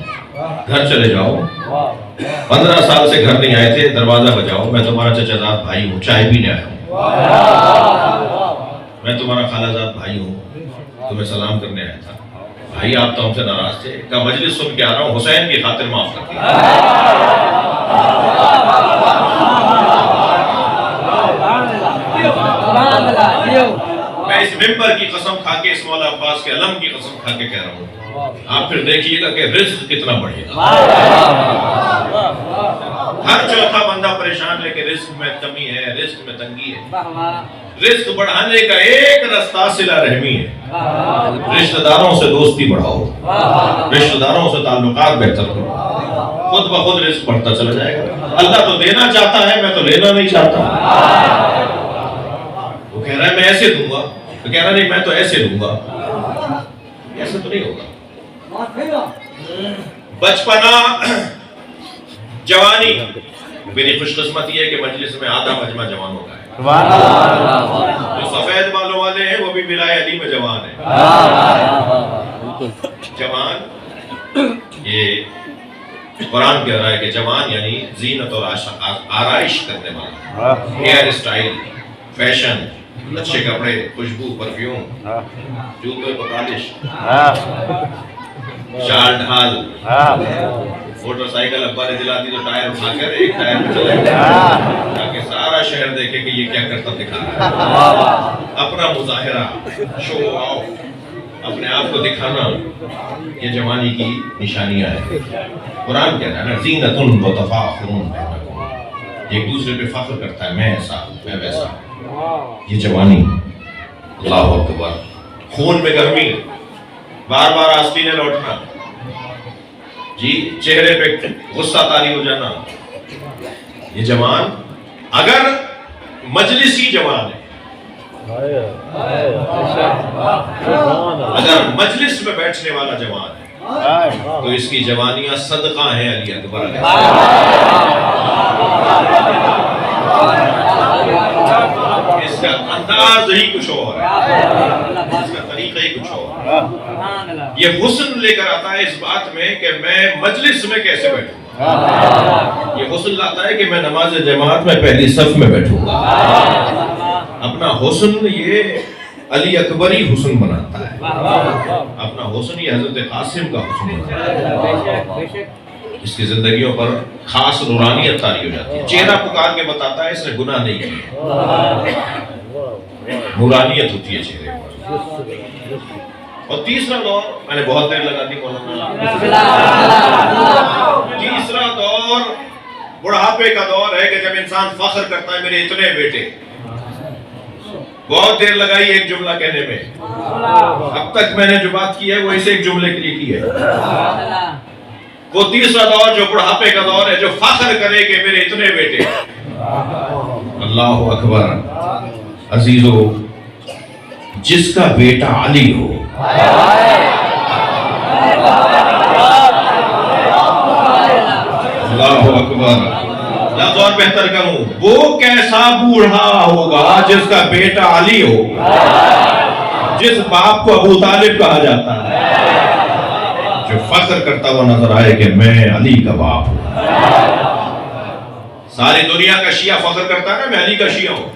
گھر چلے جاؤ، 15 سال سے گھر نہیں آئے تھے، دروازہ بجاؤ، میں تمہارا چچا زاد بھائی ہوں، چائے پینے آیا ہوں، میں تمہارا خالہ زاد بھائی ہوں، تمہیں سلام کرنے آیا تھا، بھائی آپ تو ہم سے ناراض تھے، کا مجلس سن کے آ رہا ہوں، حسین کی خاطر معاف کر دیا۔ میں اس ممبر کی قسم کھا کے، اس مولا عباس کے علم کی قسم کھا کے کہہ رہا ہوں، آپ پھر دیکھیے گا کہ رزق کتنا بڑھے گا۔ ہر چوتھا بندہ پریشان ہے کہ رزق میں کمی ہے، رزق میں تنگی ہے۔ رزق بڑھانے کا ایک رستہ صلہ رحمی ہے، رشتہ داروں سے دوستی بڑھاؤ، رشتہ داروں سے تعلقات بہتر کرو، خود بخود رزق بڑھتا چلا جائے گا۔ اللہ تو دینا چاہتا ہے، میں تو لینا نہیں چاہتا۔ وہ کہہ رہا ہے میں ایسے دوں گا، تو کہہ رہا نہیں میں تو ایسے دوں گا، ایسے تو نہیں ہوگا۔ بچپنا، جوانی. میری خوش قسمتی ہے کہ مجلس میں آدھا مجمع جوانوں کا ہے. جو سفید بالوں والے ہیں وہ بھی بلائے علی میں جوان ہیں. جوان، یہ قرآن کہہ رہا ہے کہ جوان یعنی زینت اور آرائش کرنے والا، ہیئر اسٹائل، فیشن، اچھے کپڑے، خوشبو، پرفیوم، جوتوں پر پالش، شال ڈھال، موٹر سائیکل ابا نے دلا دی تو ٹائر اٹھا کر ایک ٹائر پہ چلے تاکہ سارا شہر دیکھے کہ یہ کیا کرتا دکھا رہا ہے. اپنا مظاہرہ، شو آف، اپنے آپ کو دکھانا، یہ جوانی کی نشانیاں ہیں. قرآن کہتا ہے نا زینت و تفاخر بینکم، یہ ایک دوسرے پہ فخر کرتا ہے، میں ایسا میں ویسا. یہ جوانی، اللہ اکبر. خون میں گرمی، بار بار آستینیں لوٹنا، جی چہرے پہ غصہ طاری ہو جانا. یہ جوان اگر مجلسی جوان ہے، اگر مجلس میں بیٹھنے والا جوان ہے تو اس کی جوانیاں صدقہ ہیں علی اکبر علیہ السلام. اس کا انداز ہی کچھ اور ہے، اس کا طریقہ ہی کچھ اور ہے. یہ حسن لے کر آتا ہے اس بات میں کہ میں مجلس میں کیسے بیٹھوں گا. یہ حسن لاتا ہے کہ میں نماز جماعت میں پہلی صف میں بیٹھوں گا. اپنا حسن یہ علی اکبری حسن بناتا ہے. اپنا حسن یہ حضرت قاسم کا حسن بناتا ہے. اس کی زندگیوں پر خاص نورانیت طاری ہو جاتی ہے. چہرہ پکار کے بتاتا ہے اس نے گناہ نہیں کیا، نورانیت ہوتی ہے چہرے پر. اور تیسرا دور، میں نے بہت دیر لگا دی مولانا، تیسرا دور بڑھاپے کا دور ہے کہ جب انسان فخر کرتا ہے میرے اتنے بیٹے. بہت دیر لگائی ایک جملہ کہنے میں، اب تک میں نے جو بات کی ہے وہ اسے ایک جملے کے لیے کی ہے. وہ تیسرا دور جو بڑھاپے کا دور ہے، جو فخر کرے کہ میرے اتنے بیٹے. اللہ اکبر. عزیزو، جس کا بیٹا علی ہو، اللہ اکبر. لفظ اور بہتر کروں، وہ کیسا بوڑھا ہوگا جس کا بیٹا علی ہو، جس باپ کو ابو طالب کہا جاتا ہے، جو فخر کرتا ہوا نظر آئے کہ میں علی کا باپ ہوں. ساری دنیا کا شیعہ فخر کرتا ہے نا میں علی کا شیعہ ہوں.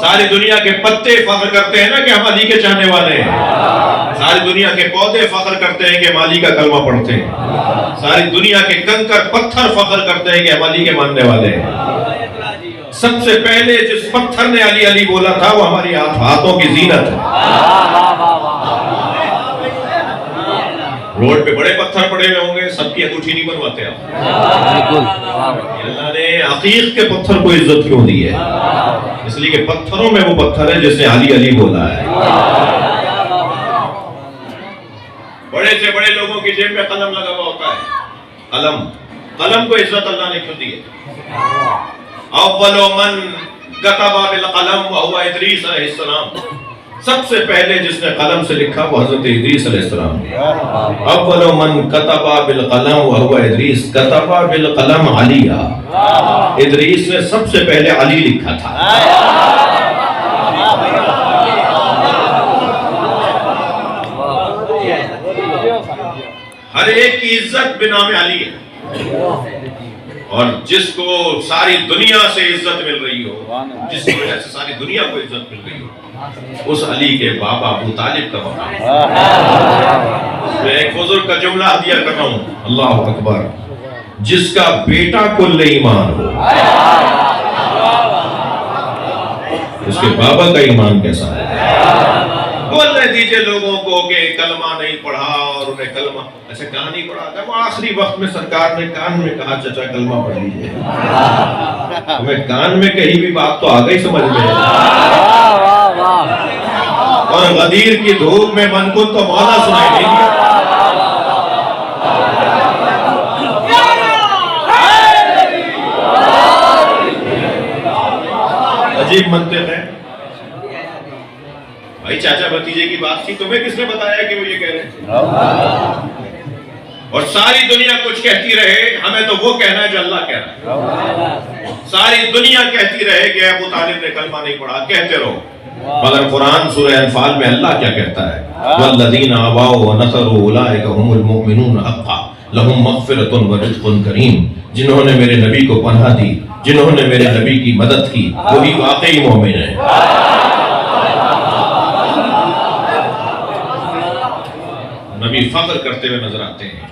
ساری دنیا کے پتے فخر کرتے ہیں نا کہ ہم علی کے چاہنے والے ہیں. ساری دنیا کے پودے فخر کرتے ہیں کہ ہم علی کا کلمہ پڑھتے ہیں. ساری دنیا کے کنکر پتھر فخر کرتے ہیں کہ ہم علی کے ماننے والے ہیں. سب سے پہلے جس پتھر نے علی علی بولا تھا وہ ہماری ہاتھوں کی زینت ہے. روڈ پہ بڑے پتھر پڑے ہوئے ہوں گے، سب کی انگوٹھی نہیں بنواتے آپ. اللہ نے عقیق کے پتھر کو عزت کیوں دی ہے؟ اس لیے کہ پتھروں میں وہ پتھر ہے جس نے علی علی بولا ہے. بڑے سے بڑے لوگوں کی جیب میں قلم لگا ہوا ہوتا ہے. قلم کو عزت اللہ نے کیوں دی ہے؟ اول من کتب بالقلم وهو ادریس علیہ السلام. سب سے پہلے جس نے قلم سے لکھا وہ حضرت ادریس علیہ السلام. اول من کتب بالقلم وهو ادریس کتب بالقلم علی. ادریس نے سب سے پہلے علی لکھا تھا. ہر ایک کی عزت بنام علی ہے. اور جس کو ساری دنیا سے عزت مل رہی ہو، جس کی وجہ سے ساری دنیا کو عزت مل رہی ہو، اس علی کے بابا ابو طالب کا مقام ہے. میں ایک بزرگ کا جملہ عطیہ کر رہا ہوں، اللہ اکبر. جس کا بیٹا کل ایمان ہو، اس کے بابا کا ایمان کیسا ہے؟ بولنے دیجئے لوگوں کو کہ کلمہ نہیں پڑھا اور انہیں کلمہ، اچھا کہاں نہیں پڑھا تھا؟ وہ آخری وقت میں سرکار نے کان میں کہا چچا کلمہ پڑھ لیجئے. ہمیں کان میں کہیں بھی بات تو آ گئی سمجھ میں. اور غدیر کی دھوپ میں من کو تو مولا سنائی نہیں دیا. عجیب منطق ہے. بھائی چاچا بھتیجے کی بات تھی، تمہیں کس نے بتایا کہ وہ یہ کہہ رہے ہیں؟ اور ساری دنیا کچھ کہتی رہے، ہمیں تو وہ کہنا ہے جو اللہ کہہ رہا ہے۔ ساری دنیا کہتی رہے کہ ابو طالب نے کلمہ نہیں پڑھا، کہتے رہو، مگر قرآن سورہ انفال میں اللہ کیا کہتا ہے؟ والذین آووا ونصروا اولئک هم المؤمنون حقا لہم مغفرۃ ورزق کریم۔ جنہوں نے میرے نبی کو پناہ دی، جنہوں نے میرے نبی کی مدد کی، وہی واقعی مومن ہیں۔ نبی فخر کرتے ہوئے نظر آتے ہیں،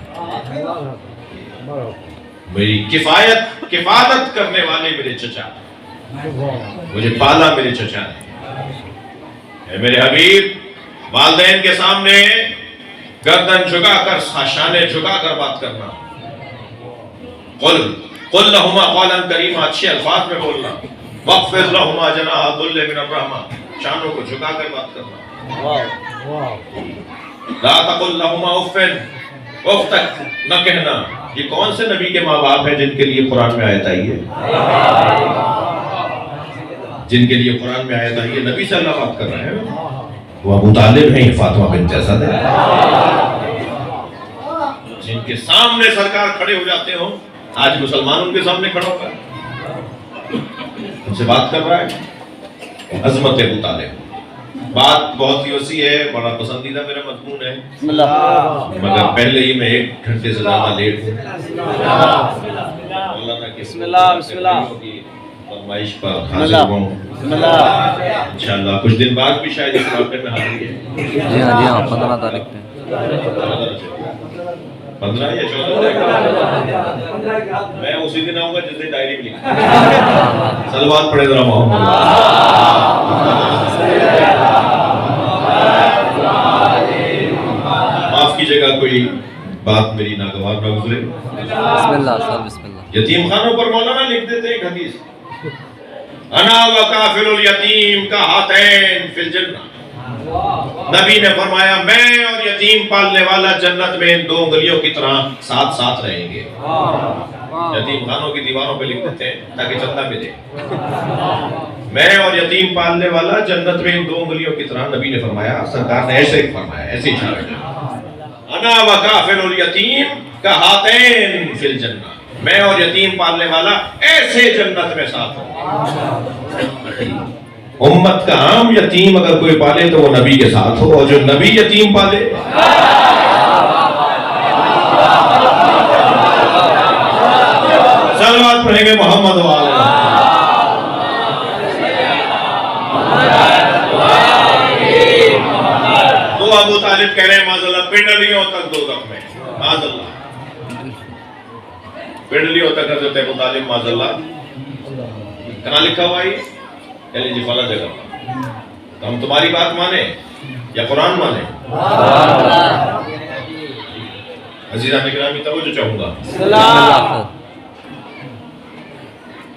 میری کفایت کرنے والے میرے چچا، مجھے پالا میرے چچا نے۔ اے میرے حبیب، والدین کے سامنے گردن جھکا کر، شانے جھکا کر بات کرنا۔ قل لہما قولا کریما، اچھے الفاظ میں بولنا۔ واخفض لہما جناح الذل من الرحمہ، شانوں کو جھکا کر بات کرنا۔ لا تقل لہما اف، اف تک نہ کہنا۔ یہ کون سے نبی کے ماں باپ ہیں جن کے لیے قرآن میں آیت آئی ہے؟ جن کے لیے قرآن میں آیت آئی ہے، نبی سے اللہ بات کر رہے ہیں۔ وہ ابو طالب ہیں، یہ فاطمہ بنت اسد ہے، جن کے سامنے سرکار کھڑے ہو جاتے ہوں۔ آج مسلمان ان کے سامنے کھڑا ہوگا، ان سے بات کر رہا ہے۔ عظمت ابو طالب، بات بہت ہی وسیع ہے، بڑا پسندیدہ میرا مضمون ہے، مگر پہلے ہی میں 1 گھنٹے سے زیادہ لیٹ ہوں۔ مولانا کی فرمائش پر حاضر ہوں انشاءاللہ۔ کچھ دن بعد بھی شاید اس واقعے میں حاضری ہے۔ جی ہاں 15 تاریخ پہ، 15 یا 14 میں اسی دن آؤں گا جس دن ڈائری میں لکھا۔ صلوات پڑھے ذرا محمد۔ معاف کیجیے گا کوئی بات میری ناگوار نہ گزرے۔ بسم اللہ سر، بسم اللہ۔ یتیم خانوں پر مولانا لکھ دیتے ایک حدیث، انا وکافل الیتیم کہاتین فی الجنہ۔ نبی نے فرمایا میں اور یتیم پالنے والا جنت میں ان 2 انگلیوں کی طرح ساتھ ساتھ رہیں گے۔ یتیم خانوں کی دیواروں پہ لکھ دیتے ہیں تاکہ چندہ ملے۔ میں اور یتیم پالنے والا جنت میں ان 2 انگلیوں کی طرح، نبی نے فرمایا، سرکار نے ایسے ہی فرمایا، ایسے ہی اشارہ کیا، انا وکافل الیتیم کہاتین فی الجنہ، میں اور یتیم پالنے والا ایسے جنت میں ساتھ ہوں۔ امت کا عام یتیم اگر کوئی پالے تو وہ نبی کے ساتھ ہو، اور جو نبی یتیم پالے صلوات پڑھیں گے محمد والے۔ تو ابو طالب کہہ رہے ہیں معاذاللہ پنڈلیوں تک دوزخ میں، معاذاللہ پنڈلیوں تک حضرت ابو طالب معاذاللہ۔ کہاں لکھا ہوا ہے؟ کہہ جی فلاں جگہ۔ تو ہم تمہاری بات مانیں یا قرآن مانیں؟ عزیزان اکرامی توجہ چاہوں گا۔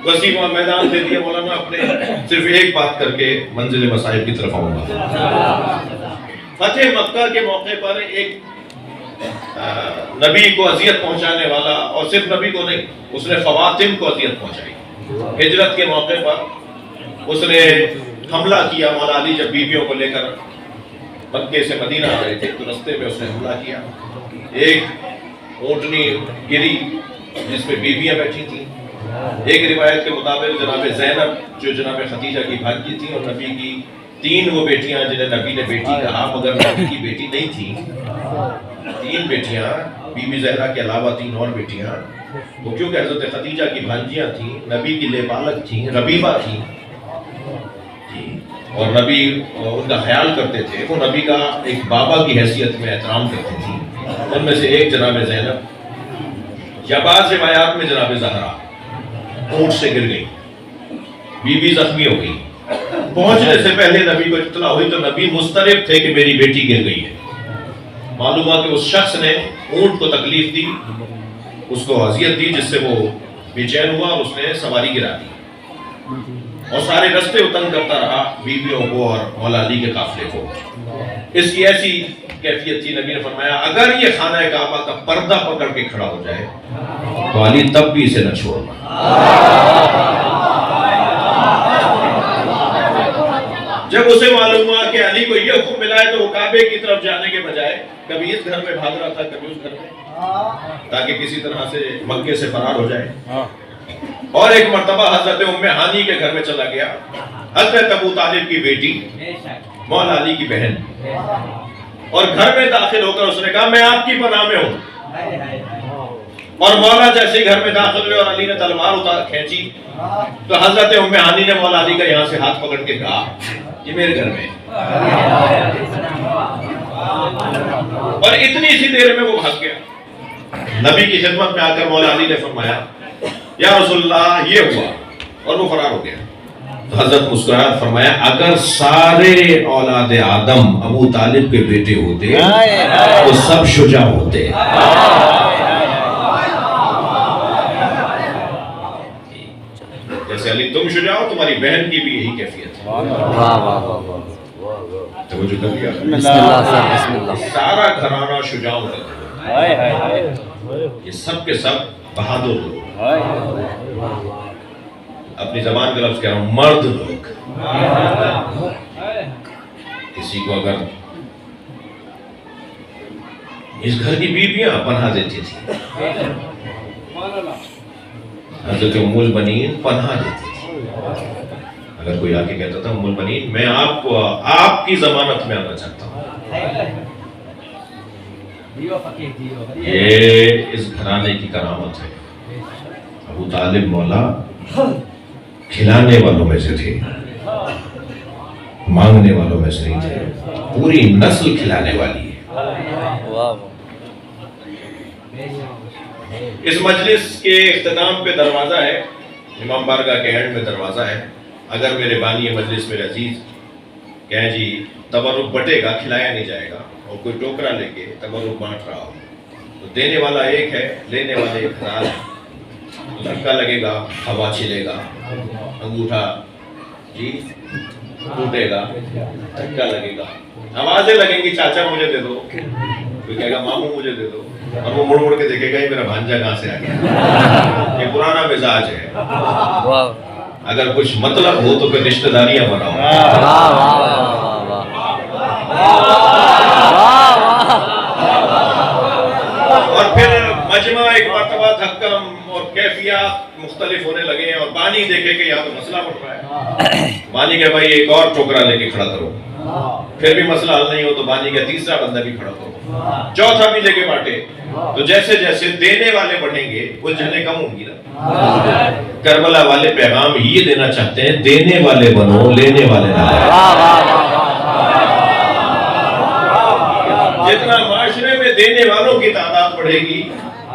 وسیع میدان دے دیا مولانا، اپنے صرف ایک بات کر کے منزل مصائب کی طرف آؤں گا۔ فتح مکہ کے موقع پر ایک نبی کو اذیت پہنچانے والا، اور صرف نبی کو نہیں، اس نے خواتین کو اذیت پہنچائی۔ ہجرت کے موقع پر اس نے حملہ کیا۔ مولا علی جب بیویوں کو لے کر مکے سے مدینہ آ رہے تھے تو رستے میں اس نے حملہ کیا۔ ایک اونٹنی گری جس پہ بیویاں بیٹھی تھیں۔ ایک روایت کے مطابق جناب زینب جو جناب خدیجہ کی بھانجی تھی، اور نبی کی 3 وہ بیٹیاں جنہیں نبی نے بیٹی کہا مگر نبی کی بیٹی نہیں تھی، 3 بیٹیاں، بی بی زہرا کے علاوہ 3 اور بیٹیاں، وہ کیونکہ حضرت خدیجہ کی بھانجیاں تھیں، نبی کی لیبالک تھیں، ربیبہ تھیں، اور نبی ان کا خیال کرتے تھے، وہ نبی کا ایک بابا کی حیثیت میں احترام کرتی تھی۔ ان میں سے ایک جناب زینب، یا بعض روایات میں جناب زہرا اونٹ سے گر گئی، بی بی زخمی ہو گئی۔ پہنچنے سے پہلے نبی کو اطلاع ہوئی تو نبی مضطرب تھے کہ میری بیٹی گر گئی ہے۔ معلوم ہوا کہ اس شخص نے اونٹ کو تکلیف دی، اس کو اذیت دی، جس سے وہ بے چین ہوا اور اس نے سواری گرا دی، اور سارے رستے تنگ کرتا رہا بیویوں کو اور مولا علی کے قافلے کو۔ اس کی ایسی کیفیت تھی، نبی نے فرمایا اگر یہ خانہ کعبہ کا پردہ پکڑ کے کھڑا ہو جائے تو علی تب بھی اسے نہ چھوڑنا۔ جب اس اسے معلوم ہوا کہ علی کو یہ حکم ملا ہے تو وہ کعبے کی طرف جانے کے بجائے کبھی اس گھر میں بھاگ رہا تھا کبھی اس گھر میں، تاکہ کسی طرح سے مکے سے فرار ہو جائے۔ اور ایک مرتبہ حضرت ام ہانی کے گھر میں چلا گیا، حضرت ابو طالب کی بیٹی مولا علی کی بہن، اور گھر میں داخل ہو کر اس نے کہا میں آپ کی پناہ میں ہوں۔ اور مولا جیسے گھر میں داخل ہوئے اور علی نے تلوار کھینچی تو حضرت ام ہانی نے مولا علی کا یہاں سے ہاتھ پکڑ کے کہا یہ میرے گھر میں، اور اتنی سی دیر میں وہ بھاگ گیا۔ نبی کی خدمت میں آ کر مولا علی نے فرمایا یا رسول اللہ یہ ہوا، اور وہ فرار ہو گیا۔ تو حضرت مسکرایا، فرمایا اگر سارے اولاد آدم ابو طالب کے بیٹے ہوتے تو سب شجاع ہوتے۔ جیسے علی تم شجاع ہو، تمہاری بہن کی بھی یہی کیفیت ہے۔ واہ واہ واہ واہ، توجہ کر لیا؟ بسم اللہ سر، بسم اللہ۔ سارا گھرانہ شجاعوں کا ہے، یہ سب کے سب بہادر لوگ، اپنی زبان کا لفظ کہہ رہا ہوں، مرد لوگ۔ کسی کو اگر اس گھر کی بیویاں پناہ دیتی تھی، حضرت ام البنین پناہ دیتی تھی۔ اگر کوئی آ کے کہتا تھا ام البنین میں آپ کو آپ کی ضمانت میں آنا چاہتا ہوں، یہ اس گھرانے کی کرامت ہے۔ ابو طالب مولا کھلانے والوں میں سے تھے، مانگنے والوں میں سے نہیں تھے، پوری نسل کھلانے والی ہے۔ اس مجلس کے اختتام پہ دروازہ ہے، امام بارگاہ کے اینڈ میں دروازہ ہے۔ اگر میرے بانی مجلس میرے عزیز کہیں جی تبرک بٹے گا، کھلایا نہیں جائے گا، اور کوئی ٹوکرا لے کے تبرک بانٹ رہا ہو تو دینے والا ایک ہے، لینے والے 1000 ہے۔ دھکا لگے گا، ہوا چھلے گا، انگوٹھا جی ٹوٹے گا، دھکا لگے گا، آوازیں لگیں گی چاچا مجھے دے دو، کوئی کہے گا ماموں مجھے دے دو، اور وہ مڑ مڑ کے دیکھے گا یہ میرا بھانجا کہاں سے آ گیا۔ یہ پرانا مزاج ہے، اگر کچھ مطلب ہو تو پھر رشتہ داریاں بناؤ۔ اور پھر مجمع ایک مرتبہ تھک کر اور کیفیات مختلف ہونے لگے اور بانی دیکھے کہ یہاں تو مسئلہ بڑھ رہا ہے، بانی کہ بھائی ایک اور ٹوکرا لے کے کھڑا کرو، پھر بھی مسئلہ حل نہیں ہو تو بانی کا تیسرا بندہ بھی کھڑا کرو، چوتھا بھی لے کے بانٹے۔ تو جیسے جیسے دینے والے بڑھیں گے الجھنیں کم ہوں گی نا۔ کربلا والے پیغام یہ دینا چاہتے ہیں دینے والے بنو، لینے والے نہ بنو۔ جتنا معاشرے میں دینے والوں کی تعداد بڑھے گی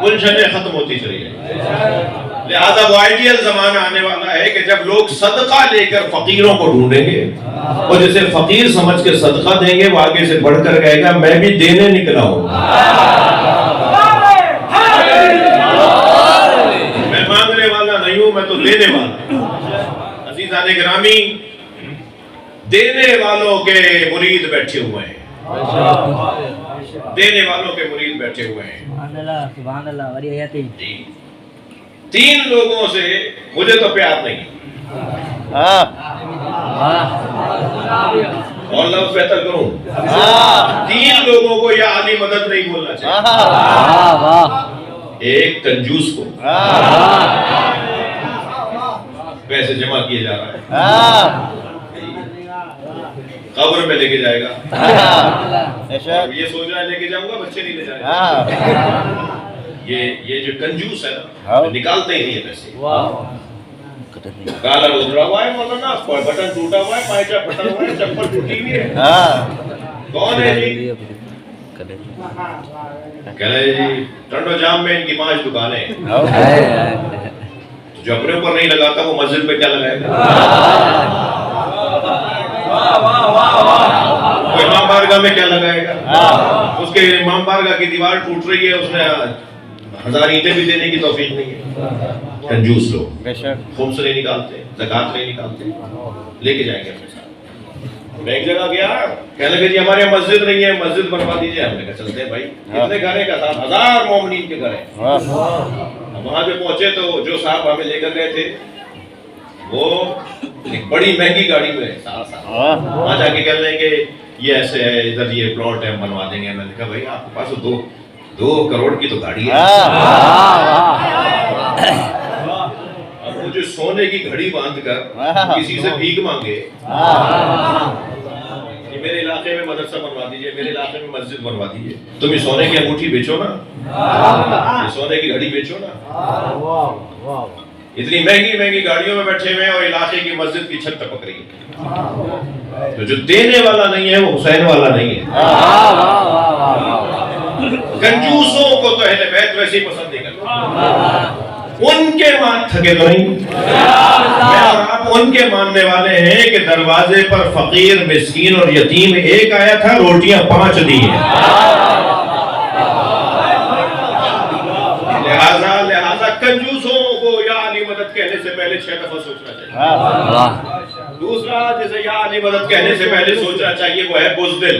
الجھنیں ختم ہوتی چلی جائیں گی۔ لہذا وہ آئیڈیل زمانہ آنے والا ہے کہ جب لوگ صدقہ لے کر فقیروں کو ڈھونڈیں گے، اور جسے فقیر سمجھ کے صدقہ دیں گے وہ آگے سے بڑھ کر کہے گا میں بھی دینے نکلا ہوں، میں مانگنے والا نہیں ہوں، میں تو دینے والا ہوں۔ عزیزان گرامی، دینے والوں کے مرید بیٹھے ہوئے ہیں، دینے والوں کے مرید بیٹھے ہوئے ہیں۔ سبحان اللہ، بڑی آیت ہے۔ جی 3 لوگوں سے مجھے تو پیار نہیں، اور لفظ بہتر کروں 3 لوگوں کو یا علی مدد نہیں بولنا چاہیے۔ ایک کنجوس کو پیسے جمع کیے جا رہا ہے، قبر میں لے کے جائے گا، یہ سوچ رہا ہے لے کے جاؤں گا بچے نہیں لے جائے گا۔ یہ جو کنجوس ہے نا نکالتے ہی نہیں ہے پیسے۔ کالر ادھرا ہوا ہے مولانا، بٹن ٹوٹا ہوا ہے، پائچا پھٹا ہوا ہے، چپل ٹوٹی ہوئی ہے، کون ہے جی؟ کہہ رہے جی ٹنڈو جام میں ان کی 5 دکانیں ہیں، جو اپنے اوپر نہیں لگاتا وہ مسجد پہ کیا لگائے گا؟ وہ امام بارگاہ میں کیا لگائے گا؟ اس کے امام بارگاہ کی دیوار ٹوٹ رہی ہے، اس میں 1000 اینٹیں بھی دینے کی توفیق نہیں ہے۔ کنجوس لوگ خمس نہیں نکالتے، زکات نہیں نکالتے، لے کے جائیں گے اپنے ساتھ۔ میں ایک جگہ گیا، کہنے لگے جی ہمارے یہاں مسجد نہیں ہے، مسجد بنوا دیجیے۔ ہم نے کہا چلتے ہیں بھائی، کتنے گھر ہیں؟ 1000 مومنین کے گھر ہیں۔ وہاں پہ پہنچے تو جو صاحب ہمیں لے کر گئے تھے وہ ایک بڑی مہنگی گاڑی میں وہاں جا کے کہہ رہے ہیں کہ یہ ایسے ہے، ادھر یہ پلاٹ ہے، ہم بنوا دیں گے. میں نے کہا بھائی آپ کے پاس تو 2 کروڑ کی تو گاڑی ہے، اب مجھے سونے کی گھڑی باندھ کر کسی سے بھیک مانگے کہ میرے علاقے میں مدرسہ بنوا دیجئے، میرے علاقے میں مسجد بنوا دیجئے. تم یہ سونے کی انگوٹھی بیچو نا، یہ سونے کی گھڑی بیچو نا. اتنی مہنگی مہنگی گاڑیوں میں بیٹھے ہوئے اور علاقے کی مسجد کی چھت ٹپک رہی ہے. تو جو دینے والا نہیں ہے وہ حسین والا نہیں ہے. کنجوسوں کو تو اہل بیت ویسے ہی پسند نہیں کرتے. ان کے مان تھکے تو نہیں. میں اور آپ ان کے ماننے والے ہیں کہ دروازے پر فقیر، مسکین اور یتیم ایک آیا تھا، روٹیاں 5 دی ہیں. لہذا کنجوسوں کو یا علی مدد کہنے سے پہلے 6 دفعہ سوچنا چاہیے. دوسرا جسے یا علی مدد کہنے سے پہلے سوچنا چاہیے وہ ہے بزدل.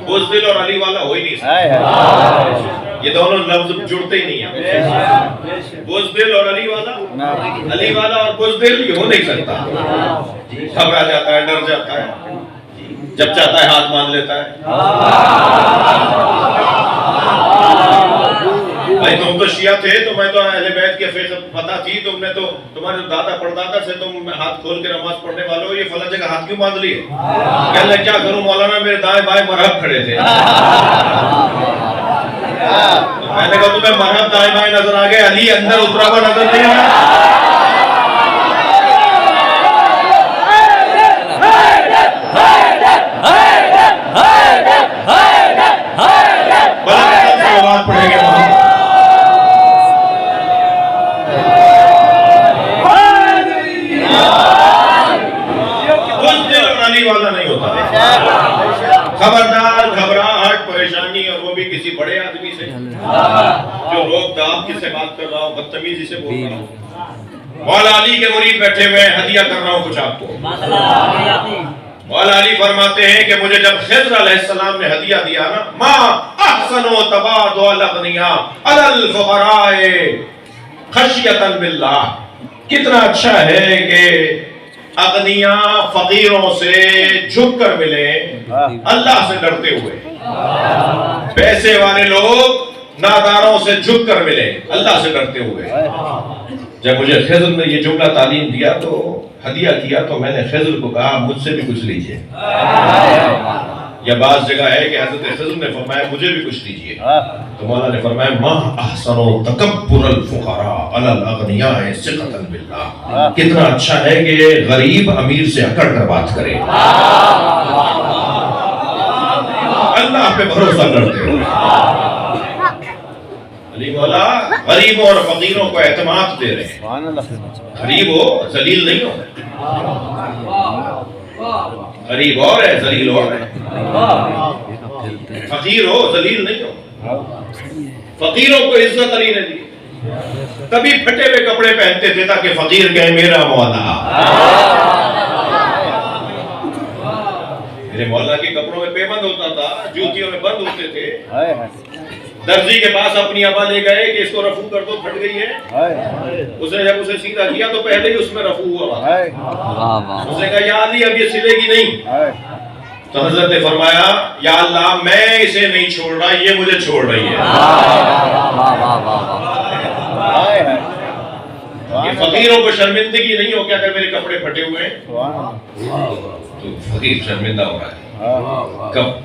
بزدل اور علی والا ہو ہی نہیں سکتا، یہ دونوں لفظ جڑتے ہی نہیں ہیں. بزدل اور علی والا اور بزدل یہ ہو نہیں سکتا. گھبرا جاتا ہے، ڈر جاتا ہے، جب چاہتا ہے ہاتھ مان لیتا ہے. بھائی تم تو شیعہ تھے تو میں تو اہل بیت کی حقیقت پتہ تھی، تم نے تو تمہارے دادا پردادا سے تم ہاتھ کھول کے نماز پڑھنے والے ہو، یہ فلاں جگہ ہاتھ کیوں باندھ لیے؟ کہنے لگے کیا کروں مولانا، میرے دائیں بائیں مرہب کھڑے تھے. میں نے کہا تمہیں مرہب دائیں بائیں نظر آ گئے، علی اندر اترا ہوا نظر نہیں آیا. بات پڑھیں گے والا نہیں ہوتا. خبردار، گھبراہٹ، پریشانی، اور وہ بھی کسی بڑے آدمی سے جو روک داب کس سے بات کر رہا ہوں، بدتمیزی سے بول رہا ہوں. مولا علی کے مرید بیٹھے ہوئے ہدیہ کر رہا ہوں کچھ آپ کو. مولا علی فرماتے ہیں کہ مجھے جب خضر علیہ السلام نے ہدیہ دیا نا، ما احسن تبادل الاغنیاء علی الفقراء خشیۃ باللہ، کتنا اچھا ہے کہ اغنیاء فقیروں سے جھک کر ملے اللہ سے ڈرتے ہوئے. پیسے والے لوگ ناداروں سے جھک کر ملے اللہ سے ڈرتے ہوئے. جب مجھے خضر نے یہ جملہ تعلیم دیا تو ہدیہ کیا تو میں نے خضر کو کہا مجھ سے بھی کچھ لیجئے. یا بعض جگہ ہے کہ حضرت خضر نے فرمایا مجھے بھی کچھ دیجئے، تو مولا نے فرمایا ما احسن تکبر الفقراء علی الاغنیاء ثقۃ باللہ، کتنا اچھا ہے کہ غریب امیر سے اکڑ کر بات کرے، اللہ پہ بھروسہ کرتے ہوئے. علی مولا غریبوں اور فقیروں کو اعتماد دے رہے ہیں. غریب ہو ذلیل نہیں ہو، غریب اور ہے ذلیل اور ہے. فقیر ہو ذلیل نہیں ہو. فقیروں کو عزت علی نے دی، کبھی پھٹے ہوئے کپڑے پہنتے تھے تاکہ فقیر کہے میرا مولا. میرے مولا کے کپڑوں میں پیبند ہوتا تھا، جوتیوں میں بند ہوتے تھے. درزی کے پاس اپنی ابا لے گئے کہ اس کو رفو کر دو، پھٹ گئی ہے. اس نے جب اسے سیدھا کیا تو پہلے ہی اس میں رفو ہوا. اس نے کہا یا علی اب یہ سلے گی نہیں. تو حضرت نے فرمایا یا اللہ میں اسے نہیں چھوڑ رہا، یہ مجھے چھوڑ رہی ہے. یہ فقیروں کو شرمندگی نہیں ہو کہ اگر میرے کپڑے پھٹے ہوئے ہیں تو فقیر شرمندہ ہو رہا ہے.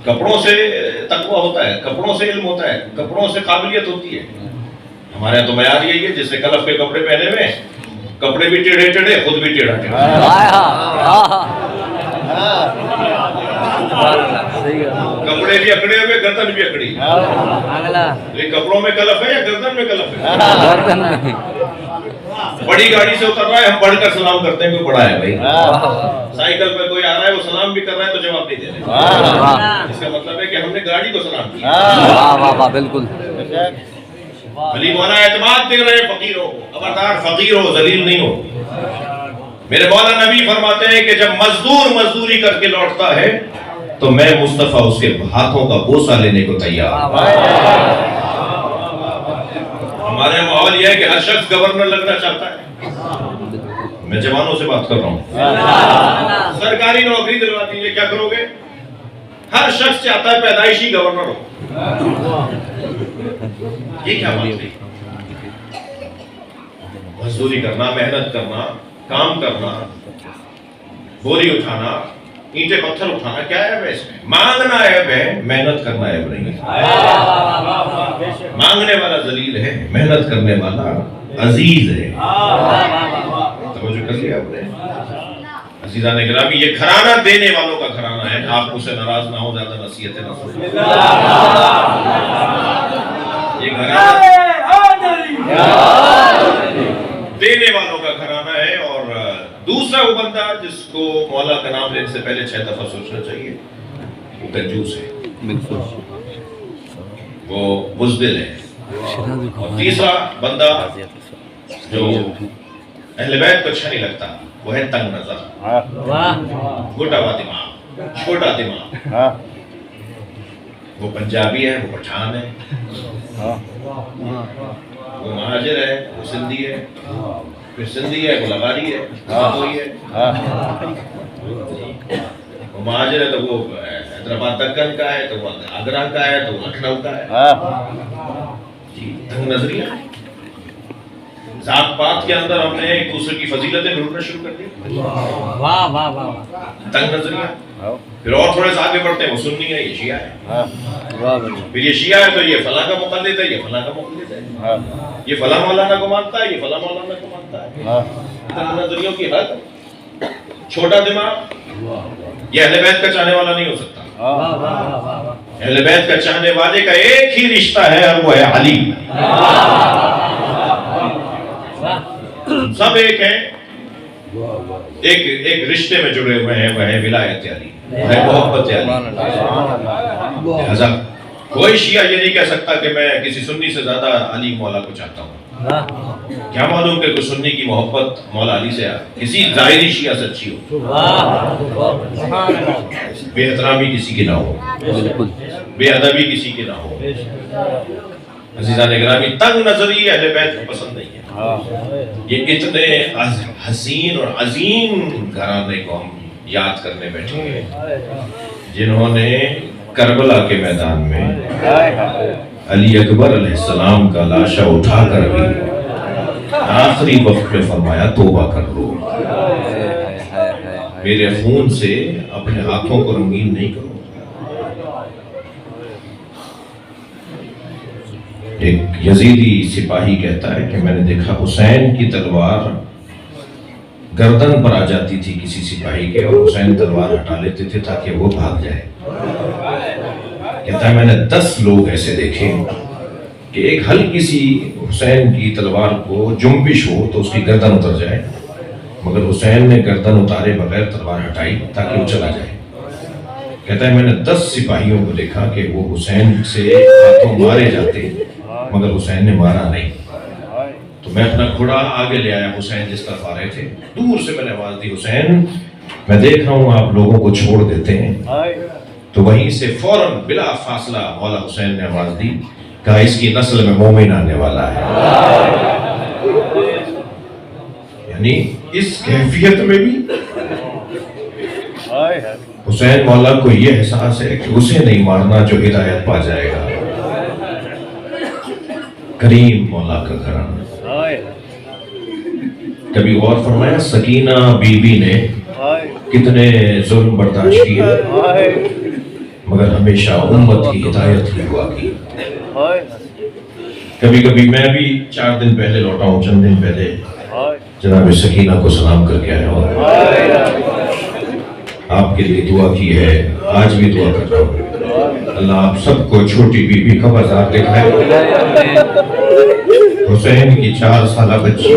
کپڑوں سے تقویٰ ہوتا ہے، کپڑوں سے علم ہوتا ہے، کپڑوں سے قابلیت ہوتی ہے. ہمارے یہاں تو معیار یہی ہے جس نے کلف کے کپڑے پہنے ہوئے کپڑے بھی ٹیڑھے ٹیڑھے، خود بھی ٹیڑھا ٹیڑھا. کپڑے بھی اکڑے ہوئے، گردن بھی اکڑی. یہ کپڑوں میں کلف ہے یا گردن میں کلف ہے؟ بڑی گاڑی سے اتر رہا ہے، ہم بڑھ کر سلام کرتے ہیں، کوئی بڑا ہے بھائی. سائیکل پہ کوئی آ رہا ہے وہ سلام بھی کر رہا ہے تو جواب نہیں دے رہے. اس کا مطلب ہے کہ ہم نے گاڑی کو سلام کیا. بالکل. علی مولا اعتماد دے رہے فقیروں کو، خبردار فقیر ہو ذلیل نہیں ہو. میرے مولا نبی فرماتے ہیں کہ جب مزدور مزدوری کر کے لوٹتا ہے تو میں مصطفیٰ اس کے ہاتھوں کا بوسہ لینے کو تیار. ہمارے ماحول یہ ہے کہ ہر شخص گورنر لگنا چاہتا ہے. میں جوانوں سے بات کر رہا ہوں. سرکاری نوکری دلوا دیجیے, کیا کرو گے؟ ہر شخص چاہتا ہے پیدائشی گورنر ہو. یہ کیا بات ہے؟ مزدوری کرنا, محنت کرنا, کام کرنا, بوری اٹھانا, اینٹیں پتھر اٹھانا, کیا ہے اس میں؟ مانگنا عیب ہے, محنت کرنا عیب نہیں. مانگنے والا ذلیل ہے, محنت کرنے والا عزیز ہے. توجہ کر لیا آپ نے؟ عزیزان گرامی, یہ گھرانہ دینے والوں کا گھرانہ ہے. آپ مجھ سے ناراض نہ ہو, زیادہ نصیحتیں نہ سنیں. یہ گھرانہ دینے والوں کا گھرانہ ہے. اور دوسرا وہ بندہ جس کو مولا کا نام لینے سے پہلے 6 دفعہ سوچنا چاہیے, وہ کنجوس ہے, وہ بزدل ہے. اور تیسرا بندہ جو اہل بیت کو اچھا نہیں لگتا, وہ ہے تنگ نظر, گھٹا ہوا دماغ, چھوٹا دماغ. وہ پنجابی ہے, وہ پٹھان ہے, وہ مہاجر ہے, وہ سندھی ہے, پھر سندھی ہے, وہ لغاری ہے, کوئی ہے. وہ مہاجر ہے تو وہ حیدرآباد دکن کا ہے, تو وہ آگرہ کا ہے, تو وہ لکھنؤ کا ہے. تنگ نظریہ. ذات پات کے اندر ہم نے ایک دوسرے کی فضیلتیں ڈھونڈنا شروع کر دی. واہ واہ واہ. تنگ نظریہ. پھر اور تھوڑے سے آگے بڑھتے ہیں, وہ سنی ہے, یہ شیعہ ہے. پھر یہ شیعہ ہے تو یہ فلاں کا مقلد ہے, یہ فلاں کا مقلد ہے, یہ فلاں مولانا کو مانتا ہے, یہ فلاں مولانا کو مانتا ہے. تنگ نظریوں کی حد. چھوٹا دماغ. یہ اہل بیت کا چاہنے والا نہیں ہو سکتا. اہل بیت کا چاہنے والے کا ایک ہی رشتہ ہے, اور وہ ہے علی. سب ایک ہیں, ایک رشتے میں جڑے ہوئے ہیں, وہ ہے ولایت علی, ہے محبت علی. لہذا کوئی شیعہ یہ نہیں کہہ سکتا کہ میں کسی سنی سے زیادہ علی مولا کو چاہتا ہوں. کیا معلوم کہ کوئی سنی کی محبت مولا علی سے کسی ظاہری شیعہ سے اچھی ہو. بے احترامی کسی کی نہ ہو, بے ادبی کسی کی نہ ہو. عزیزان گرامی, تنگ نظری اہل بیت کو پسند نہیں ہے. یہ اتنے حسین اور عظیم گھرانے کو ہم یاد کرنے بیٹھے ہیں, جنہوں نے کربلا کے میدان میں علی اکبر علیہ السلام کا لاشا اٹھا کر بھی آخری وقت میں فرمایا توبہ کر لو, میرے خون سے اپنے ہاتھوں کو رنگین نہیں کرو. ایک یزیدی سپاہی کہتا ہے کہ میں نے دیکھا حسین کی تلوار گردن پر آ جاتی تھی کسی سپاہی کے, اور حسین تلوار ہٹا لیتے تھے تاکہ وہ بھاگ جائے. کہتا ہے میں نے 10 لوگ ایسے دیکھے کہ ایک ہلکی سی حسین کی تلوار کو جنبش ہو تو اس کی گردن اتر جائے, مگر حسین نے گردن اتارے بغیر تلوار ہٹائی تاکہ وہ چلا جائے. کہتا ہے میں نے 10 سپاہیوں کو دیکھا کہ وہ حسین سے ہاتھوں مارے جاتے مگر حسین نے مارا نہیں. تو میں اپنا گھوڑا آگے لے آیا, حسین جس طرف آ رہے تھے, دور سے میں نے آواز دی, حسین میں دیکھ رہا ہوں آپ لوگوں کو چھوڑ دیتے ہیں. تو وہیں سے فوراً بلا فاصلہ مولا حسین نے آواز دی, کہا اس کی نسل میں مومن آنے والا ہے. یعنی اس کیفیت میں بھی حسین مولا کو یہ احساس ہے کہ اسے نہیں مارنا جو ہدایت پا جائے گا. کریم مولا کا گھرانہ. کبھی غور فرمایا سکینہ بی بی نے کتنے ظلم برداشت کیے, مگر ہمیشہ امت کی ہدایت ہی ہوا کی. کبھی کبھی میں بھی 4 دن پہلے لوٹا ہوں, چند دن پہلے جناب سکینہ کو سلام کر کے آیا ہوں. آپ کے لیے دعا کی ہے, آج بھی دعا کر رہا ہوں. اللہ آپ سب کو چھوٹی بی بی کا بازار دکھائے. حسین کی 4 سالہ بچی,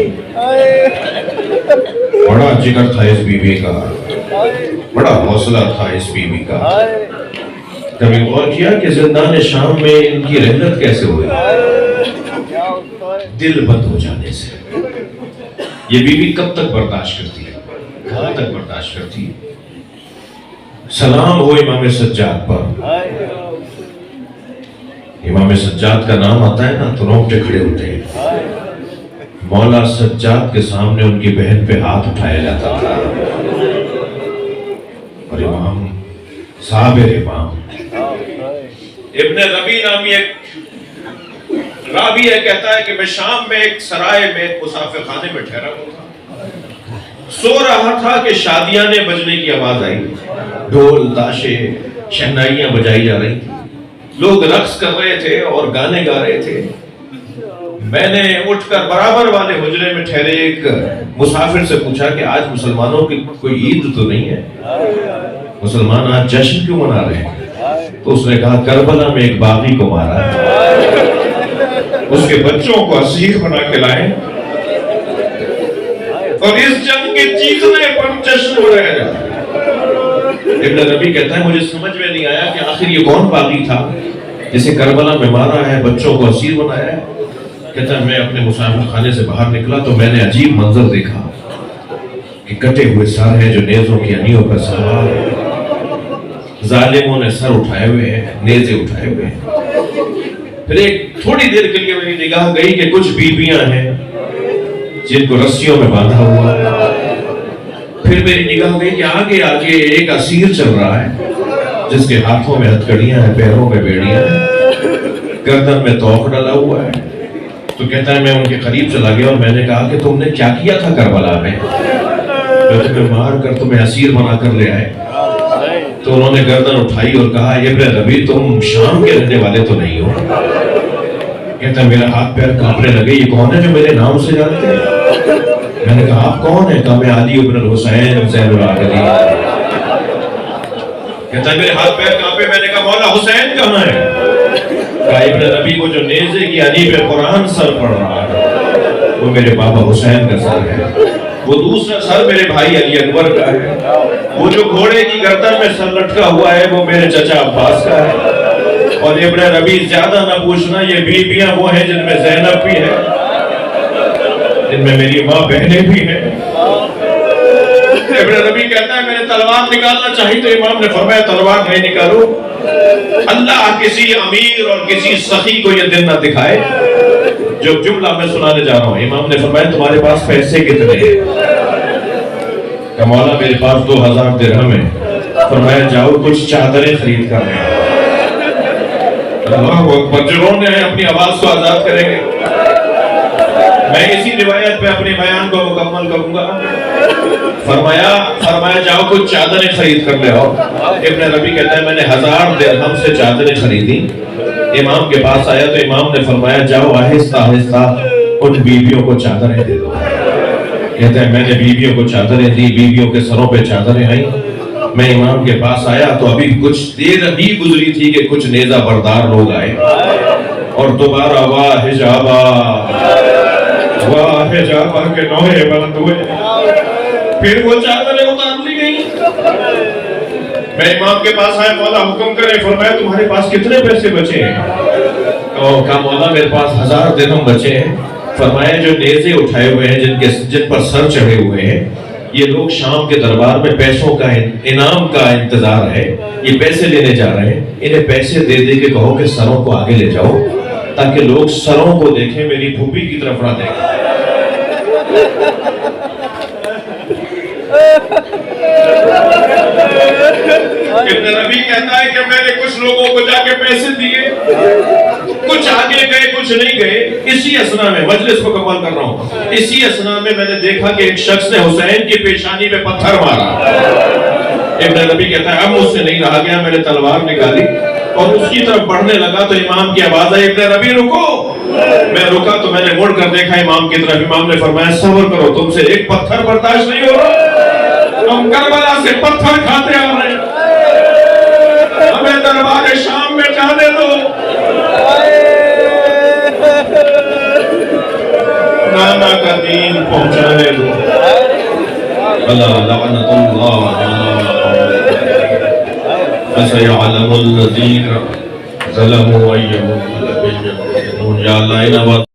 بڑا جگر تھا اس بی بی کا, بڑا حوصلہ تھا اس بی بی کا. کبھی غور کیا کہ زندان شام میں ان کی رحلت کیسے ہوئی؟ دل بند ہو جانے سے. یہ بی بی کب تک برداشت کرتی ہے, کہاں تک برداشت کرتی ہے؟ سلام ہو امام سجاد پر. امام سجاد کا نام آتا ہے نا تو رونگٹے کھڑے ہوتے ہیں. مولا سجاد کے سامنے ان کی بہن پہ ہاتھ اٹھایا جاتا تھا، اور امام صابر امام ابن ربی نامی ایک راوی ہے، کہتا ہے کہ میں شام میں ایک سرائے میں مسافر خانے میں ٹھہرا ہوا تھا، سو رہا تھا کہ شادیانے بجنے کی آواز آئی، ڈھول تاشے شہنائیاں بجائی جا رہی، لوگ رقص کر رہے تھے اور گانے گا رہے تھے۔ میں نے اٹھ کر برابر والے حجرے میں ٹھہرے ایک مسافر سے پوچھا کہ آج مسلمانوں کی کوئی عید تو نہیں ہے، مسلمان آج جشن کیوں منا رہے ہیں؟ تو اس نے کہا کربلا میں ایک باغی کو مارا ہے، اس کے بچوں کو اسیر بنا کے لائے اور اس جنگ کے چیخنے پر جشن منایا جاتا ہے۔ ابن ربی کہتا ہے مجھے سمجھ میں نہیں آیا کہ آخر یہ کون باغی تھا جسے کربلا میں مارا ہے، بچوں کو اسیر بنایا ہے۔ کہتا ہے میں اپنے مسافر خانے سے باہر نکلا تو میں نے عجیب منظر دیکھا کہ کٹے ہوئے سر ہیں جو نیزوں کی انیوں پر سوار ہیں، ظالموں نے سر اٹھائے ہوئے ہیں، نیزے اٹھائے ہوئے ہیں۔ پھر ایک تھوڑی دیر کے لیے میری نگاہ گئی کہ کچھ بیویاں ہیں جن کو رسیوں میں باندھا ہوا ہے۔ پھر میری نگاہ گئی کہ آگے آگے ایک اسیر چل رہا ہے جس کے ہاتھوں میں ہتھکڑیاں ہیں، پیروں میں بیڑیاں ہیں، گردن میں توق ڈلا ہوا ہے۔ تو کہتا ہے میں ان کے قریب چلا گیا اور میں نے کہا کہ تم نے کیا کیا تھا کربلا میں، جو تمہیں مار کر تمہیں اسیر بنا کر لے آئے؟ تو انہوں نے گردن اٹھائی اور کہا ابن ربی تم شام کے رہنے والے تو نہیں ہو؟ کہتا ہے میرا ہاتھ پیر کانپنے لگے، یہ کون ہے جو میرے نام سے جانتے ہیں؟ میں نے کہا آپ کون ہیں؟ کہا میں علی ابن الحسین زین العابدین۔ کہتا ہے میرے ہاتھ پیر کانپے، میں نے کہا مولا حسین کہاں ہے؟ کہا ابن ربی کو جو نیزے کی انی پہ قرآن سر پڑھ رہا ہے وہ میرے بابا حسین کا سر ہے، وہ دوسرا سر میرے بھائی علی اکبر کا ہے، وہ جو گھوڑے کی گردن میں سر لٹکا ہوا ہے وہ میرے چچا عباس کا ہے۔ اور ابن ربی زیادہ نہ پوچھنا، یہ بیویاں وہ ہیں جن میں زینب بھی ہے، جن میں میری ماں بہنیں بھی ہیں۔ ابن ربی کہتا ہے میں نے تلوار نکالنا چاہی تو امام نے فرمایا تلوار نہیں نکالو، اللہ کسی امیر اور کسی سخی کو یہ دن نہ دکھائے۔ جو جملہ میں سنانے جا رہا ہوں، امام نے فرمایا تمہارے پاس پیسے کتنے ہیں؟ کہ مولا میرے پاس 2000 درہم ہے۔ فرمایا جاؤ کچھ چادریں خرید کر لیں۔ اللہ اکبر، جو رونے ہیں اپنی آواز کو آزاد کریں گے۔ میں اسی روایت پہ اپنے بیان کو مکمل کروں گا۔ فرمایا جاؤ کچھ چادریں خرید کر لے آؤ۔ ابن ربی کہتا ہے میں نے 1000 درہم سے چادریں خریدی، امام کے پاس آیا تو امام نے فرمایا جاؤ آہستہ آہستہ ان بیویوں کو چادریں دے دو۔ کہتا ہے میں نے بیویوں کو چادریں دی، بیویوں کے سروں پہ چادریں آئیں۔ میں امام کے پاس آیا تو ابھی کچھ دیر ہی گزری تھی کہ کچھ نیزہ بردار لوگ آئے اور دوبارہ واہ حجابہ کے نوحے بلند ہوئے، پھر وہ چادریں اتار لی گئی۔ میں امام کے پاس آیا، مولا حکم کرے۔ فرمایا تمہارے پاس کتنے پیسے بچے ہیں؟ کہا مولا میرے پاس 1000 درہم بچے ہیں۔ فرمایا جو نیزے اٹھائے ہوئے ہیں جن پر سر چڑھے ہوئے ہیں، یہ لوگ شام کے دربار میں پیسوں کا انعام کا انتظار ہے، یہ پیسے لینے جا رہے ہیں، انہیں پیسے دے دے کے کہو کہ سروں کو آگے لے جاؤ تاکہ لوگ سروں کو دیکھیں، میری پھوپھی کی طرف نہ دیکھیں۔ ابن ربی کہتا ہے کہ میں نے کچھ لوگوں کو جا کے پیسے دیے، کچھ آگے گئے کچھ نہیں گئے۔ اسی اسنا میں مجلس کو کمال کر رہا ہوں، اسی اسنا میں میں نے دیکھا کہ ایک شخص نے حسین کی پیشانی پہ پتھر مارا۔ ابن ربی کہتا ہے اب مجھ سے نہیں رہا گیا، میں نے تلوار نکالی اور اس کی طرف بڑھنے لگا تو امام کی آواز آئی ابن ربی رکو۔ میں رکا تو میں نے مڑ کر دیکھا امام کی طرف۔ امام نے فرمایا صبر کرو، تم سے ایک پتھر برداشت نہیں ہو رہا، ہم کربلا سے پتھر کھاتے آ رہے ہیں، ہمیں دربار شام میں جانے دو، نانا کا دین پہنچانے دو۔ اللہ لعنت اللہ فسيعلم الذين ظلموا أي منقلب ينقلبون۔ یا اللہ